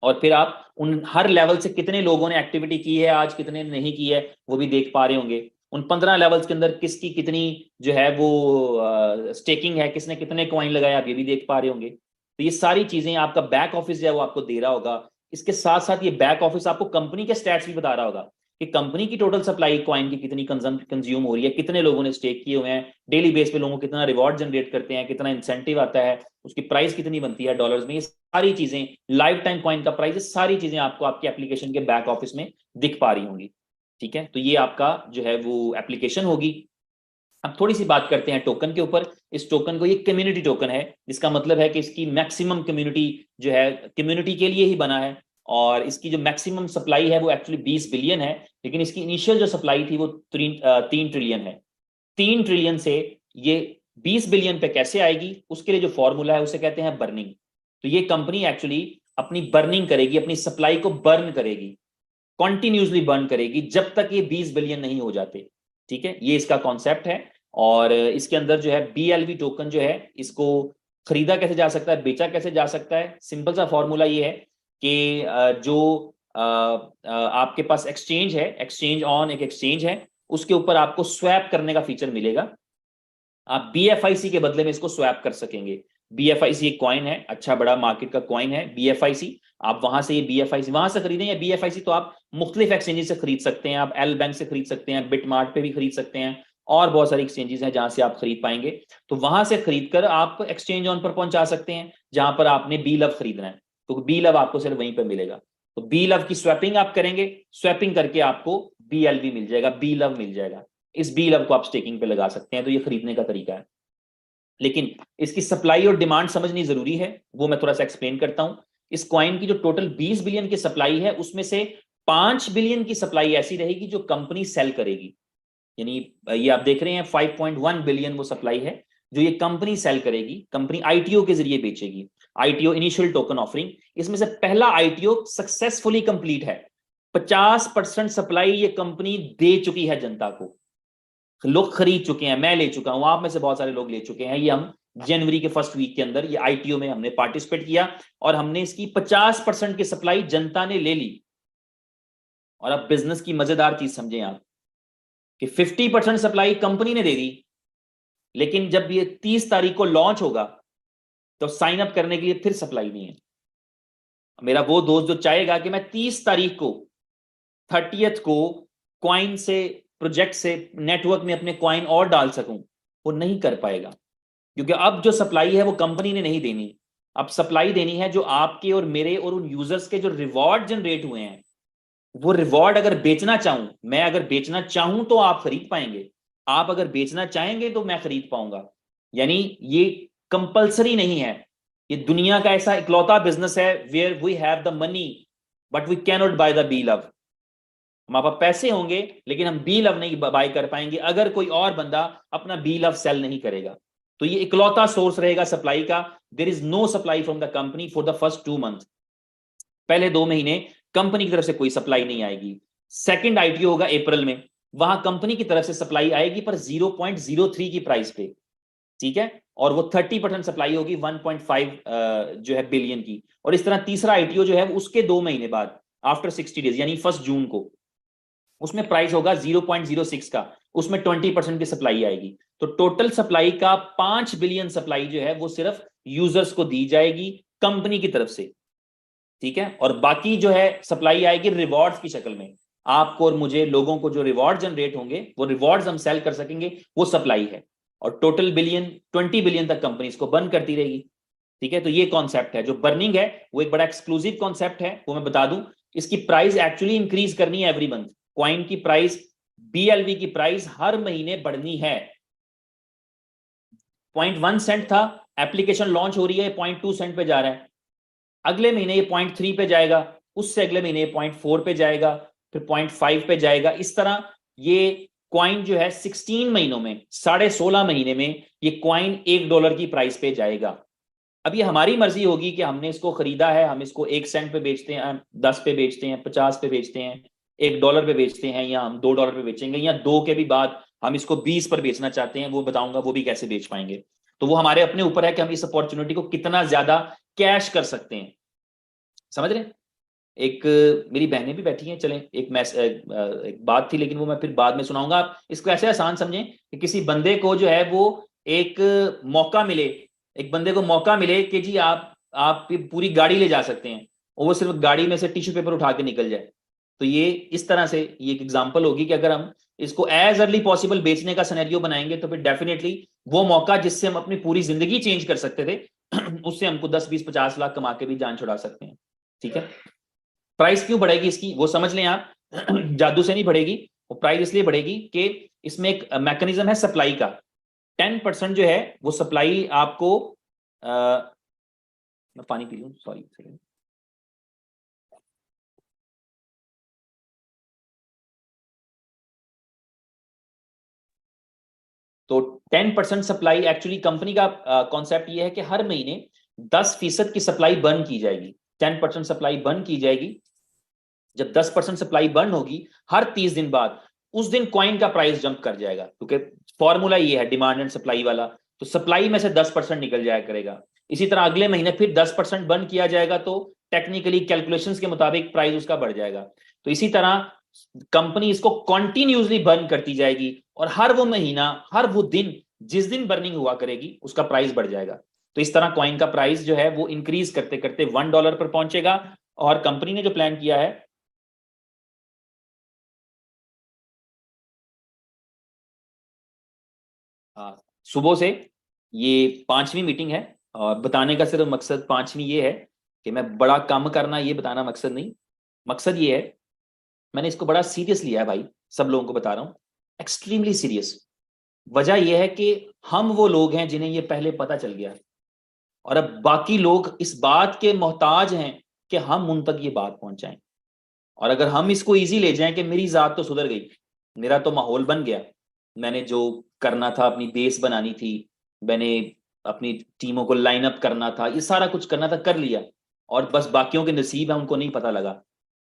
[SPEAKER 1] और फिर आप उन हर लेवल से कितने लोगों ने एक्टिविटी की है आज, कितने नहीं की है, वो भी देख पा रहे होंगे। उन 15 लेवल्स के अंदर किसकी कितनी जो है वो स्टेकिंग है, किसने कितने कॉइन लगाए, आप ये भी देख पा रहे होंगे। तो ये सारी चीजें आपका बैक ऑफिस जो है वो आपको दे रहा होगा। इसके साथ साथ ये बैक ऑफिस आपको कंपनी के स्टैट्स भी बता रहा होगा कि कंपनी की टोटल सप्लाई कॉइन की कितनी कंज्यूम हो रही है, कितने लोगों ने स्टेक किए हुए हैं, डेली बेस पे लोगों को कितना रिवॉर्ड जनरेट करते हैं, कितना इंसेंटिव आता है, उसकी प्राइस कितनी बनती है डॉलर्स में। ये सारी चीजें, लाइफ टाइम कॉइन का प्राइस, सारी चीजें आपको आपके एप्लीकेशन के बैक ऑफिस में दिख पा रही होंगी। ठीक है, तो ये आपका जो है वो एप्लीकेशन होगी। अब थोड़ी सी बात करते हैं टोकन के ऊपर। इस टोकन को, ये कम्युनिटी टोकन है, जिसका मतलब है कि इसकी मैक्सिमम कम्युनिटी जो है कम्युनिटी के लिए ही बना है। और इसकी जो मैक्सिमम सप्लाई है वो एक्चुअली 20 बिलियन है, लेकिन इसकी इनिशियल जो सप्लाई थी वो 3 ट्रिलियन है। 3 ट्रिलियन से ये 20 बिलियन पे कैसे आएगी, उसके लिए जो फॉर्मूला है उसे कहते हैं बर्निंग। तो ये कंपनी एक्चुअली अपनी बर्निंग करेगी, अपनी सप्लाई को बर्न करेगी, कॉन्टिन्यूसली बर्न करेगी जब तक ये 20 बिलियन नहीं हो जाते। ठीक है, ये इसका कॉन्सेप्ट है। और इसके अंदर जो है BLV टोकन जो है, इसको खरीदा कैसे जा सकता है, बेचा कैसे जा सकता है। सिंपल सा फॉर्मूला ये है कि जो आपके पास एक्सचेंज है, एक्सचेंज ऑन एक एक्सचेंज है, उसके ऊपर आपको स्वैप करने का फीचर मिलेगा। आप BFIC के बदले में इसको स्वैप कर सकेंगे। BFIC एक कॉइन है, अच्छा बड़ा मार्केट का कॉइन है BFIC। आप वहां से ये BFIC वहां से खरीदें, या BFIC तो आप मुख्तलिफ एक्सचेंजेस से खरीद सकते हैं। आप एल बैंक से खरीद सकते हैं, बिटमार्ट पे भी खरीद सकते हैं, और बहुत सारी एक्सचेंजेस हैं जहां से आप खरीद पाएंगे। तो वहां से खरीद कर आप एक्सचेंज ऑन पर पहुंचा सकते हैं जहां पर आपने BLV खरीदना है, तो BLV आपको सिर्फ वहीं पर मिलेगा। तो BLV की स्वैपिंग आप करेंगे, स्वैपिंग करके आपको BLV मिल जाएगा, BLV मिल जाएगा। इस BLV को आप स्टेकिंग पे लगा सकते हैं। तो ये खरीदने का तरीका है, लेकिन इसकी सप्लाई और डिमांड समझनी जरूरी है, वो मैं थोड़ा सा एक्सप्लेन करता हूं। इस कॉइन की जो टोटल 20 बिलियन की सप्लाई है उसमें से 5 बिलियन की सप्लाई ऐसी रहेगी जो कंपनी सेल करेगी। यानी ये आप देख रहे हैं 5.1 बिलियन वो सप्लाई है जो ये कंपनी सेल करेगी, कंपनी आईटीओ के जरिए बेचेगी। आईटीओ इनिशियल टोकन ऑफरिंग, इसमें से पहला आईटीओ सक्सेसफुली कंप्लीट है। 50% सप्लाई ये कंपनी दे चुकी है जनता को, लोग खरीद चुके हैं, मैं ले चुका हूं, आप में से बहुत सारे लोग ले चुके हैं। ये हम जनवरी के फर्स्ट वीक के अंदर ये आईटीओ में हमने पार्टिसिपेट किया और हमने इसकी 50% की सप्लाई जनता ने ले ली। और अब बिजनेस की मजेदार चीज समझें आप कि 50% सप्लाई कंपनी ने दे दी, लेकिन जब ये 30 तारीख को लॉन्च होगा तो साइन अप करने के लिए फिर सप्लाई नहीं है। मेरा वो दोस्त जो चाहेगा कि मैं 30 तारीख को 30th को क्वाइन से, प्रोजेक्ट से, नेटवर्क में अपने क्वाइन और डाल सकूं, वो नहीं कर पाएगा, क्योंकि अब जो सप्लाई है वो कंपनी ने नहीं देनी। अब सप्लाई देनी है जो आपके और मेरे और उन यूजर्स के जो रिवॉर्ड जनरेट हुए हैं। वो रिवॉर्ड अगर बेचना चाहूं, मैं अगर बेचना चाहूं तो आप खरीद पाएंगे, आप अगर बेचना चाहेंगे तो मैं खरीद पाऊंगा। यानी ये कंपल्सरी नहीं है। ये दुनिया का ऐसा इकलौता बिजनेस है where we have the money but we can not buy the BLV। हमारे पास पैसे होंगे लेकिन हम BLV नहीं बाय कर पाएंगे अगर कोई और बंदा अपना BLV सेल नहीं करेगा। तो ये इकलौता सोर्स रहेगा सप्लाई का। There is no supply from the company for the first 2 month. पहले 2 महीने कंपनी की तरफ से कोई सप्लाई नहीं आएगी। सेकंड आईटीओ होगा अप्रैल में, वहां कंपनी की तरफ से सप्लाई आएगी पर 0.03 की प्राइस पे। ठीक है, और वो 30% सप्लाई होगी 1.5 जो है बिलियन की। और इस तरह तीसरा आईटीओ जो है उसके 2 महीने बाद आफ्टर 60 डेज यानी 1 जून को उसमें प्राइस होगा 0.06 का, उसमें 20% की सप्लाई आएगी। तो टोटल सप्लाई का 5 बिलियन सप्लाई जो है वो सिर्फ यूजर्स को दी जाएगी कंपनी की तरफ से, ठीक है। और बाकी जो है सप्लाई आएगी रिवॉर्ड्स की शक्ल में, आपको और मुझे लोगों को जो रिवॉर्ड जनरेट होंगे वो रिवॉर्ड्स हम सेल कर सकेंगे, वो सप्लाई है। और टोटल बिलियन 20 बिलियन तक कंपनी इसको बर्न करती रहेगी, ठीक है। तो ये कॉन्सेप्ट है जो बर्निंग है, वो एक बड़ा एक्सक्लूसिव कॉन्सेप्ट है, वो मैं बता दूं। इसकी प्राइस एक्चुअली इंक्रीज करनी है एवरी मंथ, कॉइन की प्राइस, बीएलवी की प्राइस हर महीने बढ़नी है। 0.1 सेंट था, एप्लीकेशन लॉन्च हो रही है 0.2 सेंट पे जा रहा है, अगले महीने ये 0.3 पे जाएगा, उससे अगले महीने 0.4 पे जाएगा, फिर 0.5 पे जाएगा। इस तरह ये क्वाइन जो है 16 महीनों में, 16.5 महीने में ये क्वाइन $1 की प्राइस पे जाएगा। अब ये हमारी मर्जी होगी कि हमने इसको खरीदा है, हम इसको 1 सेंट पे बेचते हैं, 10 पे बेचते हैं, 50 पे बेचते हैं, $1 पे बेचते हैं, या हम $2 पे बेचेंगे, या 2 के भी बाद हम इसको 20 पर बेचना चाहते हैं, वो बताऊंगा वो भी कैसे बेच पाएंगे। तो वो हमारे अपने ऊपर है कि हम इस अपॉर्चुनिटी को कितना ज्यादा कैश कर सकते हैं, समझ रहे हैं। एक मेरी बहनें भी बैठी हैं, चलें एक बात थी, लेकिन वो मैं फिर बाद में सुनाऊंगा। आप इसको ऐसे आसान समझें कि किसी बंदे को जो है वो एक मौका मिले, एक बंदे को मौका मिले कि जी आप पूरी गाड़ी ले जा सकते हैं, और वो सिर्फ गाड़ी में से टिश्यू पेपर उठा के निकल जाए। तो ये इस तरह से ये एक एग्जांपल होगी कि अगर हम इसको एज अर्ली पॉसिबल बेचने का सिनेरियो बनाएंगे तो फिर डेफिनेटली वो मौका जिससे हम अपनी पूरी जिंदगी चेंज कर सकते थे उससे हमको 10 20 50 लाख कमा के भी जान छुड़ा सकते हैं, ठीक है। प्राइस क्यों बढ़ेगी इसकी वो समझ लें आप जादू से नहीं बढ़ेगी, वो प्राइस इसलिए बढ़ेगी कि इसमें एक मैकेनिज्म है सप्लाई का। 10% जो है वो सप्लाई आपको मैं पानी पी लूं, सॉरी। तो 10% सप्लाई एक्चुअली कंपनी का कॉन्सेप्ट ये है कि हर महीने 10% की सप्लाई बर्न की जाएगी, 10% सप्लाई बर्न की जाएगी। जब 10% सप्लाई बर्न होगी हर 30 दिन बाद, उस दिन कॉइन का प्राइस जंप कर जाएगा, क्योंकि फॉर्मूला ये है डिमांड एंड सप्लाई वाला। तो सप्लाई में से 10% निकल जाया करेगा। इसी तरह अगले महीने फिर 10% बर्न किया जाएगा, तो टेक्निकली कैलकुलेशंस के मुताबिक प्राइस उसका बढ़ जाएगा। तो इसी तरह कंपनी इसको कॉन्टिन्यूसली बर्न करती जाएगी, और हर वो महीना, हर वो दिन जिस दिन बर्निंग हुआ करेगी उसका प्राइस बढ़ जाएगा। तो इस तरह कॉइन का प्राइस जो है वो इंक्रीज करते करते $1 पर पहुंचेगा। और कंपनी ने जो प्लान किया है, सुबह से ये 5वीं मीटिंग है, और बताने का सिर्फ मकसद 5वीं ये है कि मैं बड़ा काम करना, ये बताना मकसद नहीं। मकसद ये है, मैंने इसको बड़ा सीरियस लिया है भाई, सब लोगों को बता रहा हूँ, एक्सट्रीमली सीरियस। वजह यह है कि हम वो लोग हैं जिन्हें ये पहले पता चल गया, और अब बाकी लोग इस बात के मोहताज हैं कि हम उन तक ये बात पहुंचाएं। और अगर हम इसको इजी ले जाएं कि मेरी जात तो सुधर गई, मेरा तो माहौल बन गया, मैंने जो करना था, अपनी बेस बनानी थी, मैंने अपनी टीमों को लाइन अप करना था, ये सारा कुछ करना था, कर लिया, और बस बाकियों के नसीब है उनको नहीं पता लगा।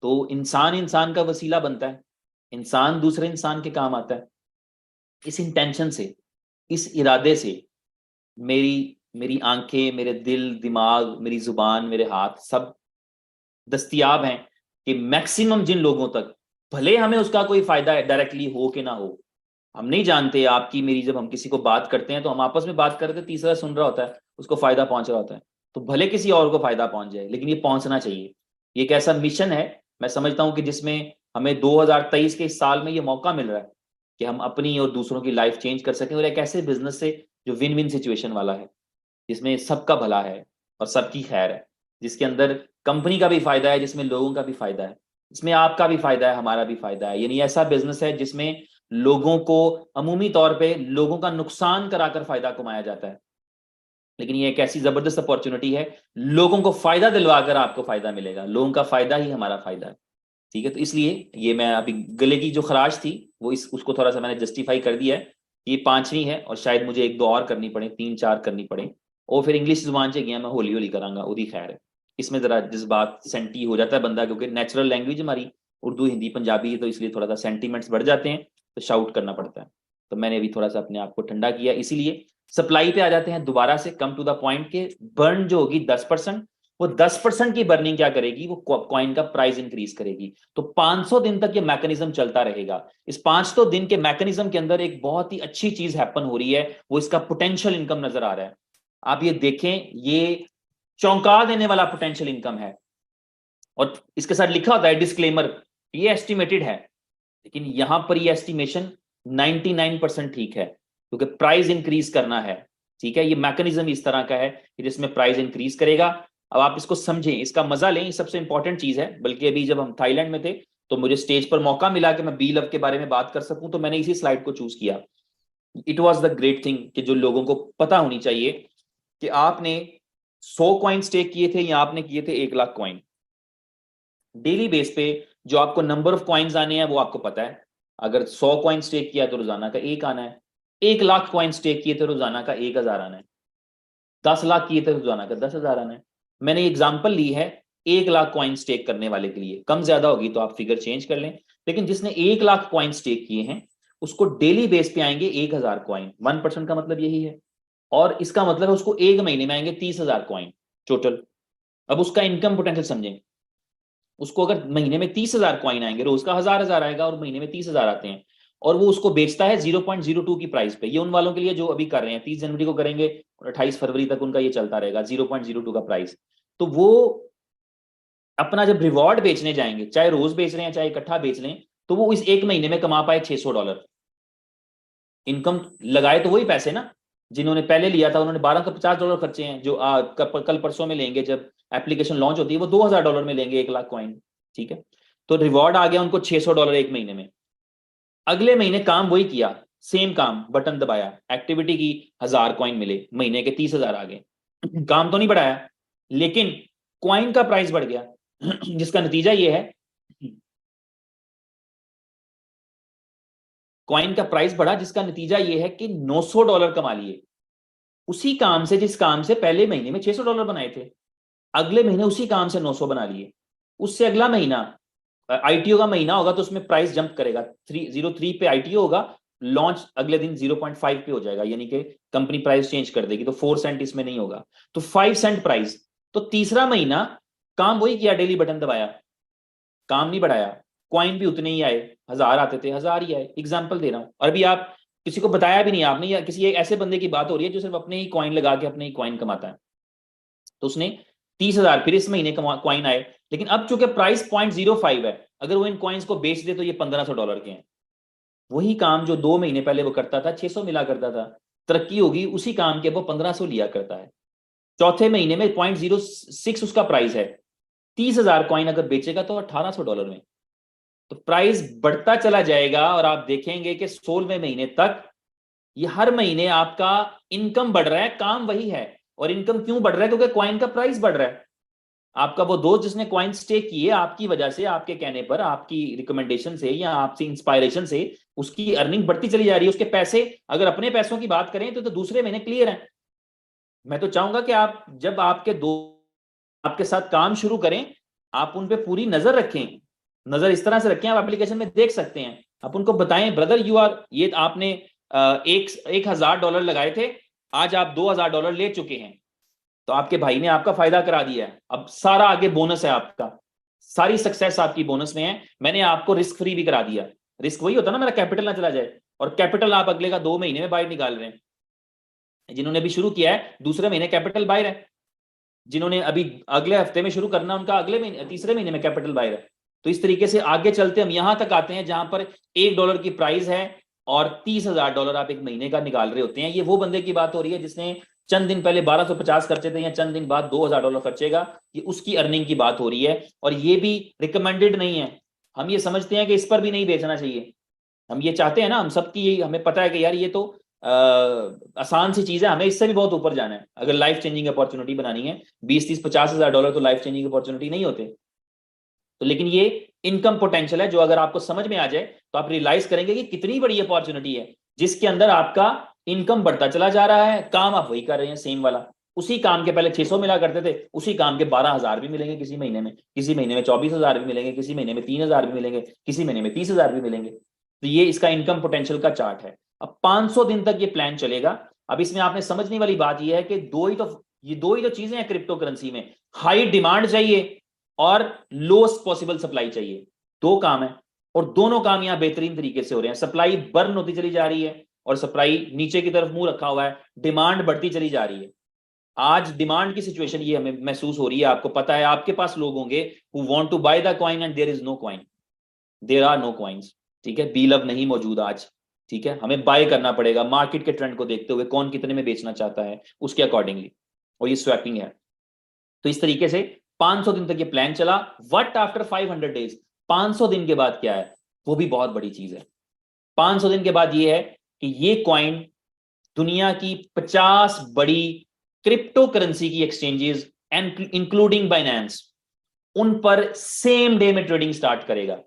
[SPEAKER 1] तो इंसान इंसान का वसीला बनता है, इंसान दूसरे इंसान के काम आता है। इस इंटेंशन से, इस इरादे से मेरी मेरी आंखें, मेरे दिल, दिमाग, मेरी जुबान, मेरे हाथ सब दस्तयाब हैं कि मैक्सिमम जिन लोगों तक, भले हमें उसका कोई फायदा है डायरेक्टली हो कि ना हो, हम नहीं जानते आपकी मेरी, जब हम किसी को बात करते हैं तो हम आपस में बात करते, तीसरा सुन रहा होता है, उसको फायदा पहुंच रहा होता है, तो भले किसी और को फायदा पहुंच जाए, लेकिन ये पहुंचना चाहिए। ये एक ऐसा मिशन है, मैं समझता हूं कि जिसमें हमें 2023 के इस साल में ये मौका मिल रहा है कि हम अपनी और दूसरों की लाइफ चेंज कर सकें, और एक ऐसे बिजनेस से जो विन विन सिचुएशन वाला है, जिसमें सबका भला है और सबकी खैर है, जिसके अंदर कंपनी का भी फायदा है, जिसमें लोगों का भी फायदा है, इसमें आपका भी फायदा है, हमारा भी फायदा है। यानी ऐसा बिजनेस है जिसमें लोगों को अमूमी तौर पे लोगों का नुकसान कराकर फायदा कमाया जाता है, लेकिन ये एक ऐसी जबरदस्त अपॉर्चुनिटी है, लोगों को फायदा दिलवाकर आपको फायदा मिलेगा, लोगों का फायदा ही हमारा फायदा है, ठीक है। तो इसलिए ये मैं अभी गले की जो खराश थी वो इस उसको थोड़ा सा मैंने जस्टिफाई कर दिया है। ये 5वीं है, और शायद मुझे 1 2 और करनी पड़े, 3 4 करनी पड़े, और फिर इंग्लिश जुबान से गया मैं होली होली करांगा, उदी खैर है। इसमें जरा जज्बात सेंटी हो जाता है बंदा, क्योंकि नेचुरल लैंग्वेज हमारी उर्दू हिंदी पंजाबी है, तो इसलिए थोड़ा सा सेंटीमेंट्स बढ़ जाते हैं, तो शाउट करना पड़ता है। तो मैंने भी थोड़ा सा अपने आप को ठंडा किया, इसीलिए सप्लाई पे आ जाते हैं दोबारा से, कम टू द पॉइंट के बर्न जो होगी 10%, वो 10% की बर्निंग क्या करेगी, वो कॉइन का प्राइस इंक्रीज करेगी। तो 500 दिन तक ये मैकेनिज्म चलता रहेगा। इस 500 दिन के मैकेनिज्म के अंदर एक बहुत ही अच्छी चीज हैपन हो रही है, वो इसका पोटेंशियल इनकम नजर आ रहा है। आप ये देखें, ये चौंका देने वाला पोटेंशियल इनकम है। और इसके साथ लिखा होता है डिस्क्लेमर, ये एस्टिमेटेड है, लेकिन यहां पर ये एस्टिमेशन 99% ठीक है, क्योंकि प्राइस इंक्रीज करना है। ठीक है, ये मैकेनिज्म इस तरह का है कि जिसमें प्राइस इंक्रीज करेगा। अब आप इसको समझें, इसका मजा लें, सबसे इंपॉर्टेंट चीज है। बल्कि अभी जब हम थाईलैंड में थे तो मुझे स्टेज पर मौका मिला कि मैं बी लव के बारे में बात कर सकूं, तो मैंने इसी स्लाइड को चूज किया। It was the great thing कि जो लोगों को पता होनी चाहिए कि आपने 100 कॉइन स्टेक किए थे या आपने किए थे 1 लाख कॉइन। डेली बेस पे जो आपको नंबर ऑफ कॉइन्स आने हैं वो आपको पता है। अगर 100 कॉइन स्टेक किया तो रोजाना का 1 आना है। 1 लाख कॉइन स्टेक किए तो रोजाना का 1,000 आना है। 10 लाख किए तो रोजाना का 10,000 आना है। मैंने एग्जाम्पल ली है 1 लाख कॉइन स्टेक करने वाले के लिए, कम ज्यादा होगी तो आप फिगर चेंज कर लें। लेकिन जिसने 1 लाख कॉइन स्टेक किए हैं उसको डेली बेस पे आएंगे 1,000 कॉइन। 1% का मतलब यही है। और इसका मतलब है उसको एक महीने में आएंगे 30,000 कॉइन टोटल। अब उसका इनकम पोटेंशियल समझें। उसको अगर महीने में 30,000 कॉइन आएंगे, रोज का 1,000 आएगा और महीने में 30,000 आते हैं, और वो उसको बेचता है 0.02 की प्राइस पे। ये उन वालों के लिए जो अभी कर रहे हैं, 30 जनवरी को करेंगे और 28 फरवरी तक उनका ये चलता रहेगा 0.02 का प्राइस। तो वो अपना जब रिवॉर्ड बेचने जाएंगे, चाहे रोज बेच रहे हैं चाहे इकट्ठा बेच लें, तो वो इस एक महीने में कमा पाए $600। इनकम लगाए तो वही पैसे ना, जिन्होंने पहले लिया था उन्होंने $1250 खर्चे हैं, जो कल परसों में लेंगे जब एप्लीकेशन लॉन्च होती है वो $2,000 में लेंगे 1 लाख कॉइन। ठीक है, तो रिवॉर्ड आ गया उनको $600 एक महीने में। अगले महीने काम वही किया, सेम काम, बटन दबाया, एक्टिविटी की, 1,000 कॉइन मिले, महीने के 30,000 आ गए। काम तो नहीं बढ़ाया, लेकिन कॉइन का प्राइस बढ़ गया, जिसका नतीजा ये है, कॉइन का प्राइस बढ़ा जिसका नतीजा ये है कि $900 कमा लिए उसी काम से, जिस काम से पहले महीने में $600 बनाए थे। अगले महीने उसी काम से 900 बना लिए। उससे अगला महीना आईटीओ का महीना होगा तो उसमें प्राइस जंप करेगा, 303 पे आईटीओ होगा, लॉन्च अगले दिन 0.5 पे हो जाएगा, यानी कि कंपनी प्राइस चेंज कर देगी, तो 4 सेंट इसमें नहीं होगा, तो 5 सेंट प्राइस। तो तीसरा महीना काम वही किया, डेली बटन दबाया, काम नहीं बढ़ाया, कॉइन भी उतने ही आए, 1,000 आते थे 1,000 ही आए। एग्जाम्पल दे रहा हूं, और अभी आप किसी को बताया भी नहीं आपने, या किसी एक ऐसे बंदे की बात हो रही है जो सिर्फ अपने ही कॉइन लगा के अपने ही कॉइन कमाता है, तो उसने 30,000 फिर इस महीने कॉइन आए। लेकिन अब चूंकि प्राइस 0.05 है, अगर वो इन कॉइन्स को बेच दे तो ये $1,500 के हैं। वही काम जो 2 महीने पहले वो करता था, 600 मिला करता था, तरक्की होगी, उसी काम के वो 1,500 लिया करता है। चौथे महीने में 0.06 उसका प्राइस है, 30,000 कॉइन अगर बेचेगा तो $1,800 में। तो प्राइस बढ़ता चला जाएगा और आप देखेंगे कि 16वें महीने तक ये हर महीने आपका इनकम बढ़ रहा है, काम वही है। और इनकम क्यों बढ़ रहा है? क्योंकि कॉइन का प्राइस बढ़ रहा है। आपका वो दोस्त जिसने कॉइन स्टेक किए, आपकी वजह से, आपके कहने पर, आपकी रिकमेंडेशन से या आपसे इंस्पायरेशन से उसकी अर्निंग बढ़ती चली जा रही है। उसके पैसे, अगर अपने पैसों की बात करें तो दूसरे महीने क्लियर है। मैं तो चाहूंगा कि आप जब आपके दोस्त आपके साथ काम शुरू करें, आप उन पे पूरी नजर रखें। नजर इस तरह से रखें, आप एप्लीकेशन में देख सकते हैं, आप उनको बताएं ब्रदर यू आर, ये आपने $1,000 लगाए थे, आज आप $2,000 ले चुके हैं, तो आपके भाई ने आपका फायदा करा दिया है। अब सारा आगे बोनस है आपका, सारी सक्सेस आपकी बोनस में है। मैंने आपको रिस्क फ्री भी करा दिया। रिस्क वही होता ना, मेरा कैपिटल ना चला जाए, और कैपिटल आप अगले का 2 महीने में बाहर निकाल रहे हैं। जिन्होंने भी शुरू किया है दूसरे महीने कैपिटल बाहर है, जिन्होंने अभी अगले हफ्ते में शुरू करना उनका अगले महीने, तीसरे महीने में कैपिटल बाहर है। तो इस तरीके से आगे चलते हम यहां तक आते हैं जहां पर $1 की प्राइस है और $30,000 आप एक महीने का निकाल रहे होते हैं। ये वो बंदे की बात हो रही है जिसने चंद दिन पहले 1,250 खर्चे थे या चंद दिन बाद $2,000 खर्चेगा, ये उसकी अर्निंग की बात हो रही है। और ये भी रिकमेंडेड नहीं है। हम ये समझते हैं कि इस पर भी नहीं बेचना चाहिए, हम ये चाहते हैं ना, हम सबकी यही, हमें पता है कि यार ये तो आसान सी चीज है, हमें इससे भी बहुत ऊपर जाना है। अगर लाइफ चेंजिंग अपॉर्चुनिटी बनानी है, 20, 30, 50,000 तो लाइफ चेंजिंग अपॉर्चुनिटी नहीं होते। तो लेकिन ये इनकम पोटेंशियल है जो अगर आपको समझ में आ जाए तो आप रियलाइज करेंगे कि कितनी बड़ी अपॉर्चुनिटी है, जिसके अंदर आपका इनकम बढ़ता चला जा रहा है, काम आप वही कर रहे हैं सेम वाला। उसी काम के पहले 600 मिला करते थे, उसी काम के 12,000 भी मिलेंगे किसी महीने में, किसी महीने में 24,000 भी मिलेंगे, किसी महीने में 3,000 भी मिलेंगे, किसी महीने में 30,000 भी मिलेंगे। तो ये इसका इनकम पोटेंशियल का चार्ट है। अब 500 दिन तक ये प्लान चलेगा। अब इसमें आपने समझने वाली बात यह है कि दो ही तो चीजें हैं क्रिप्टो करेंसी में, हाई डिमांड चाहिए और लोएस्ट पॉसिबल सप्लाई चाहिए, दो काम है। और दोनों काम यहां बेहतरीन तरीके से हो रहे हैं। सप्लाई बर्न होती चली जा रही है और सप्लाई नीचे की तरफ मुंह रखा हुआ है, डिमांड बढ़ती चली जा रही है। आज डिमांड की सिचुएशन ये हमें महसूस हो रही है, आपको पता है आपके पास लोग होंगे who want to buy the coin and there is no coin, there are no coins, ठीक है, बी लव नहीं मौजूद आज, ठीक है, हमें बाय करना पड़ेगा मार्केट के ट्रेंड को देखते हुए, कौन कितने में बेचना चाहता है उसके अकॉर्डिंगली, और ये स्वैपिंग है। तो इस तरीके से 500 दिन तक ये प्लान चला। व्हाट आफ्टर 500 डेज, 500 दिन के बाद क्या है, वो भी बहुत बड़ी चीज है। 500 दिन के बाद ये है कि ये कॉइन दुनिया की 50 बड़ी क्रिप्टो करेंसी की एक्सचेंजेस एंड इंक्लूडिंग बाइनेंस, उन पर सेम डे में ट्रेडिंग स्टार्ट करेगा।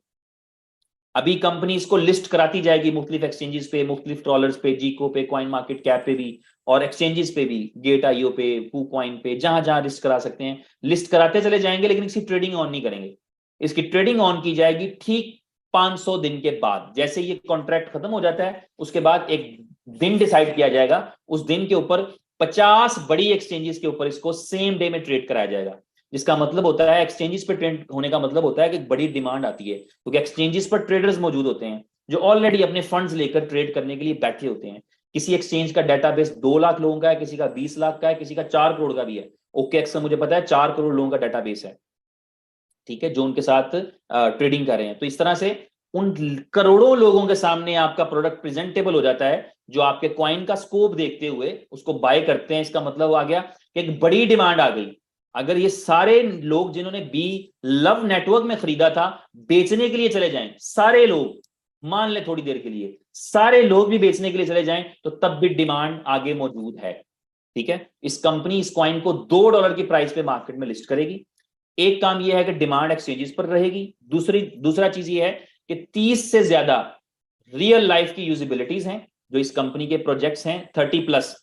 [SPEAKER 1] अभी कंपनी इसको लिस्ट कराती जाएगी मुख्तलिफ एक्सचेंजेस पे, मुख्तलिफ ट्रॉलर्स पे, जीको पे, कॉइन मार्केट कैप पे भी, और एक्सचेंजेस पे भी, गेट आईओ पे, कूकॉइन पे, जहां जहां लिस्ट करा सकते हैं लिस्ट कराते चले जाएंगे, लेकिन इसकी ट्रेडिंग ऑन नहीं करेंगे। इसकी ट्रेडिंग ऑन की जाएगी ठीक 500 दिन के बाद। जैसे ये कॉन्ट्रैक्ट खत्म हो जाता है उसके बाद एक दिन डिसाइड किया जाएगा, उस दिन के ऊपर 50 बड़ी एक्सचेंजेस के ऊपर इसको सेम डे में ट्रेड कराया जाएगा। जिसका मतलब होता है एक्सचेंजेस पर ट्रेड होने का मतलब होता है कि बड़ी डिमांड आती है, क्योंकि एक्सचेंजेस पर ट्रेडर्स मौजूद होते हैं जो ऑलरेडी अपने फंड्स लेकर ट्रेड करने के लिए बैठे होते हैं। किसी एक्सचेंज का डाटाबेस 2 लाख लोगों का है, किसी का 20 लाख का है, किसी का 4 करोड़ का भी है। ओकेएक्स का मुझे पता है 4 करोड़ लोगों का डाटाबेस है, ठीक है, जो उनके साथ ट्रेडिंग कर रहे हैं। तो इस तरह से उन करोड़ों लोगों के सामने आपका प्रोडक्ट प्रेजेंटेबल हो जाता है, जो आपके कॉइन का स्कोप देखते हुए उसको बाय करते हैं। इसका मतलब आ गया कि एक बड़ी डिमांड आ गई। अगर ये सारे लोग जिन्होंने बी लव नेटवर्क में खरीदा था बेचने के लिए चले जाएं, सारे लोग, मान ले थोड़ी देर के लिए सारे लोग भी बेचने के लिए चले जाएं, तो तब भी डिमांड आगे मौजूद है, ठीक है। इस कंपनी इस कॉइन को $2 की प्राइस पे मार्केट में लिस्ट करेगी। एक काम यह है कि डिमांड एक्सचेंजेस पर रहेगी। दूसरा चीज यह है कि 30 से ज्यादा रियल लाइफ की यूजिबिलिटीज हैं जो इस कंपनी के प्रोजेक्ट्स हैं, 30+,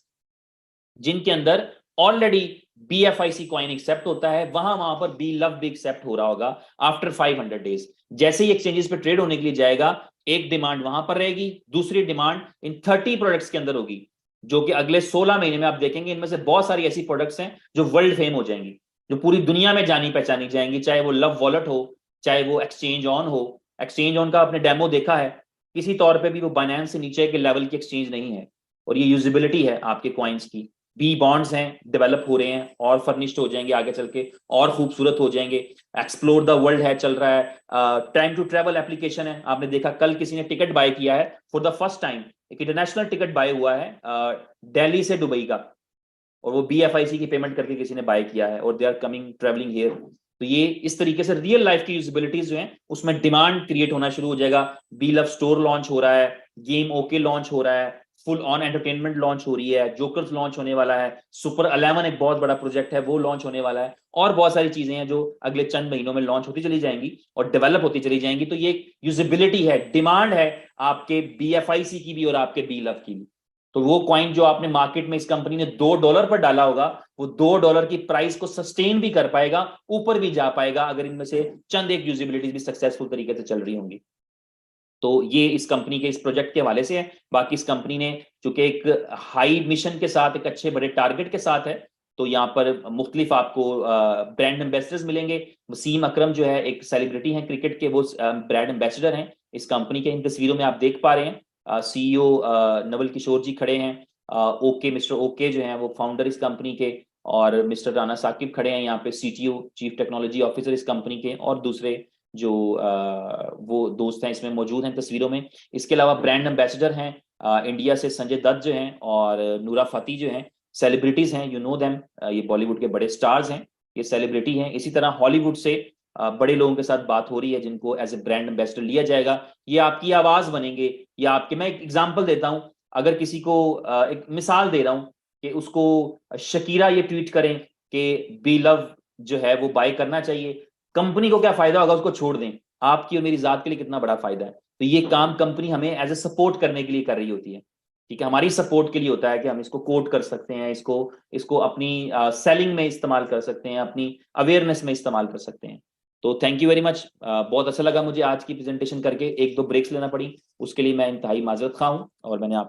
[SPEAKER 1] जिनके अंदर ऑलरेडी BFIC कॉइन एक्सेप्ट होता है, वहां पर बी लव भी एक्सेप्ट हो रहा होगा आफ्टर 500 डेज। जैसे ही एक्सचेंजेस पे ट्रेड होने के लिए जाएगा, एक डिमांड वहां पर रहेगी, दूसरी डिमांड इन 30 प्रोडक्ट्स के अंदर होगी, जो कि अगले 16 महीने में आप देखेंगे इनमें से बहुत सारी ऐसी प्रोडक्ट्स हैं जो वर्ल्ड फेम हो जाएंगी, जो पूरी दुनिया में जानी पहचानी जाएंगी, चाहे वो लव वॉलेट हो, चाहे वो एक्सचेंज ऑन हो। एक्सचेंज ऑन का आपने डेमो देखा है, किसी तौर पे भी वो बाइनेंस से नीचे के लेवल की एक्सचेंज नहीं है, और ये यूजिबिलिटी है आपके कॉइन्स की। बी बॉन्ड्स हैं, डेवलप हो रहे हैं और फर्निश्ड हो जाएंगे आगे चल के, और खूबसूरत हो जाएंगे। एक्सप्लोर द वर्ल्ड है, चल रहा है। टाइम टू ट्रेवल एप्लीकेशन है, आपने देखा कल किसी ने टिकट बाय किया है फॉर द फर्स्ट टाइम, एक इंटरनेशनल टिकट बाय हुआ है दिल्ली से दुबई का, और वो BFIC की पेमेंट करके किसी ने बाय किया है, और they are coming travelling here. तो ये इस तरीके से रियल लाइफ की यूजिबिलिटीज जो हैं उसमें डिमांड क्रिएट होना शुरू हो जाएगा। बी लव स्टोर लॉन्च हो रहा है, गेम ओके लॉन्च हो रहा है, फुल ऑन एंटरटेनमेंट लॉन्च हो रही है, जोकर्स लॉन्च होने वाला है, सुपर 11 एक बहुत बड़ा प्रोजेक्ट है वो लॉन्च होने वाला है, और बहुत सारी चीजें हैं जो अगले चंद महीनों में लॉन्च होती चली जाएंगी और डेवलप होती चली जाएंगी। तो ये यूजिबिलिटी है, डिमांड है आपके BFIC की भी और आपके बी लव की भी। तो वो कॉइन जो आपने मार्केट में इस कंपनी ने $2 पर डाला होगा, वो $2 की प्राइस को सस्टेन भी कर पाएगा, ऊपर भी जा पाएगा, अगर इनमें से चंद एक यूजिबिलिटीज भी सक्सेसफुल तरीके से चल रही होंगी। तो ये इस कंपनी के इस प्रोजेक्ट के हवाले से है। बाकी इस कंपनी ने चूंकि एक हाई मिशन के साथ, एक अच्छे बड़े टारगेट के साथ है, तो यहाँ पर मुख्तलिफ आपको ब्रांड एम्बेसडर्स मिलेंगे। वसीम अकरम जो है एक सेलिब्रिटी हैं क्रिकेट के, वो ब्रांड एम्बेसडर हैं इस कंपनी के। इन तस्वीरों में आप देख पा रहे हैं CEO नवल किशोर जी खड़े हैं, ओके मिस्टर ओके जो हैं वो फाउंडर इस कंपनी के, और मिस्टर राना साकिब खड़े हैं यहाँ पे, CTO चीफ टेक्नोलॉजी ऑफिसर इस कंपनी के, और दूसरे जो वो दोस्त हैं इसमें मौजूद हैं तस्वीरों में। इसके अलावा ब्रांड एम्बेसडर हैं इंडिया से संजय दत्त जो हैं और नूरा फतेही जो हैं, सेलिब्रिटीज हैं, यू नो देम, ये बॉलीवुड के बड़े स्टार्स हैं, ये सेलिब्रिटी हैं। इसी तरह हॉलीवुड से बड़े लोगों के साथ बात हो रही है जिनको एज ए ब्रांड एम्बेसडर लिया जाएगा, ये आपकी आवाज बनेंगे, ये आपके, मैं एक एग्जांपल देता हूं, अगर किसी को एक मिसाल दे रहा हूं कि उसको शकीरा ये ट्वीट करें कि बी लव जो है वो बाय करना चाहिए, कंपनी को क्या फायदा होगा उसको छोड़ दें, आपकी और मेरी जात के लिए कितना बड़ा फायदा है। तो ये काम कंपनी हमें एज ए सपोर्ट करने के लिए कर रही होती है, ठीक है, हमारी सपोर्ट के लिए होता है कि हम इसको कोट कर सकते हैं, इसको इसको अपनी सेलिंग में इस्तेमाल कर सकते हैं, अपनी अवेयरनेस में इस्तेमाल कर सकते हैं। तो थैंक यू वेरी मच, बहुत अच्छा लगा मुझे आज की प्रेजेंटेशन करके। एक दो ब्रेक्स लेना पड़ी, उसके लिए मैं इंतहाई माजरत खा हूं, और मैंने आप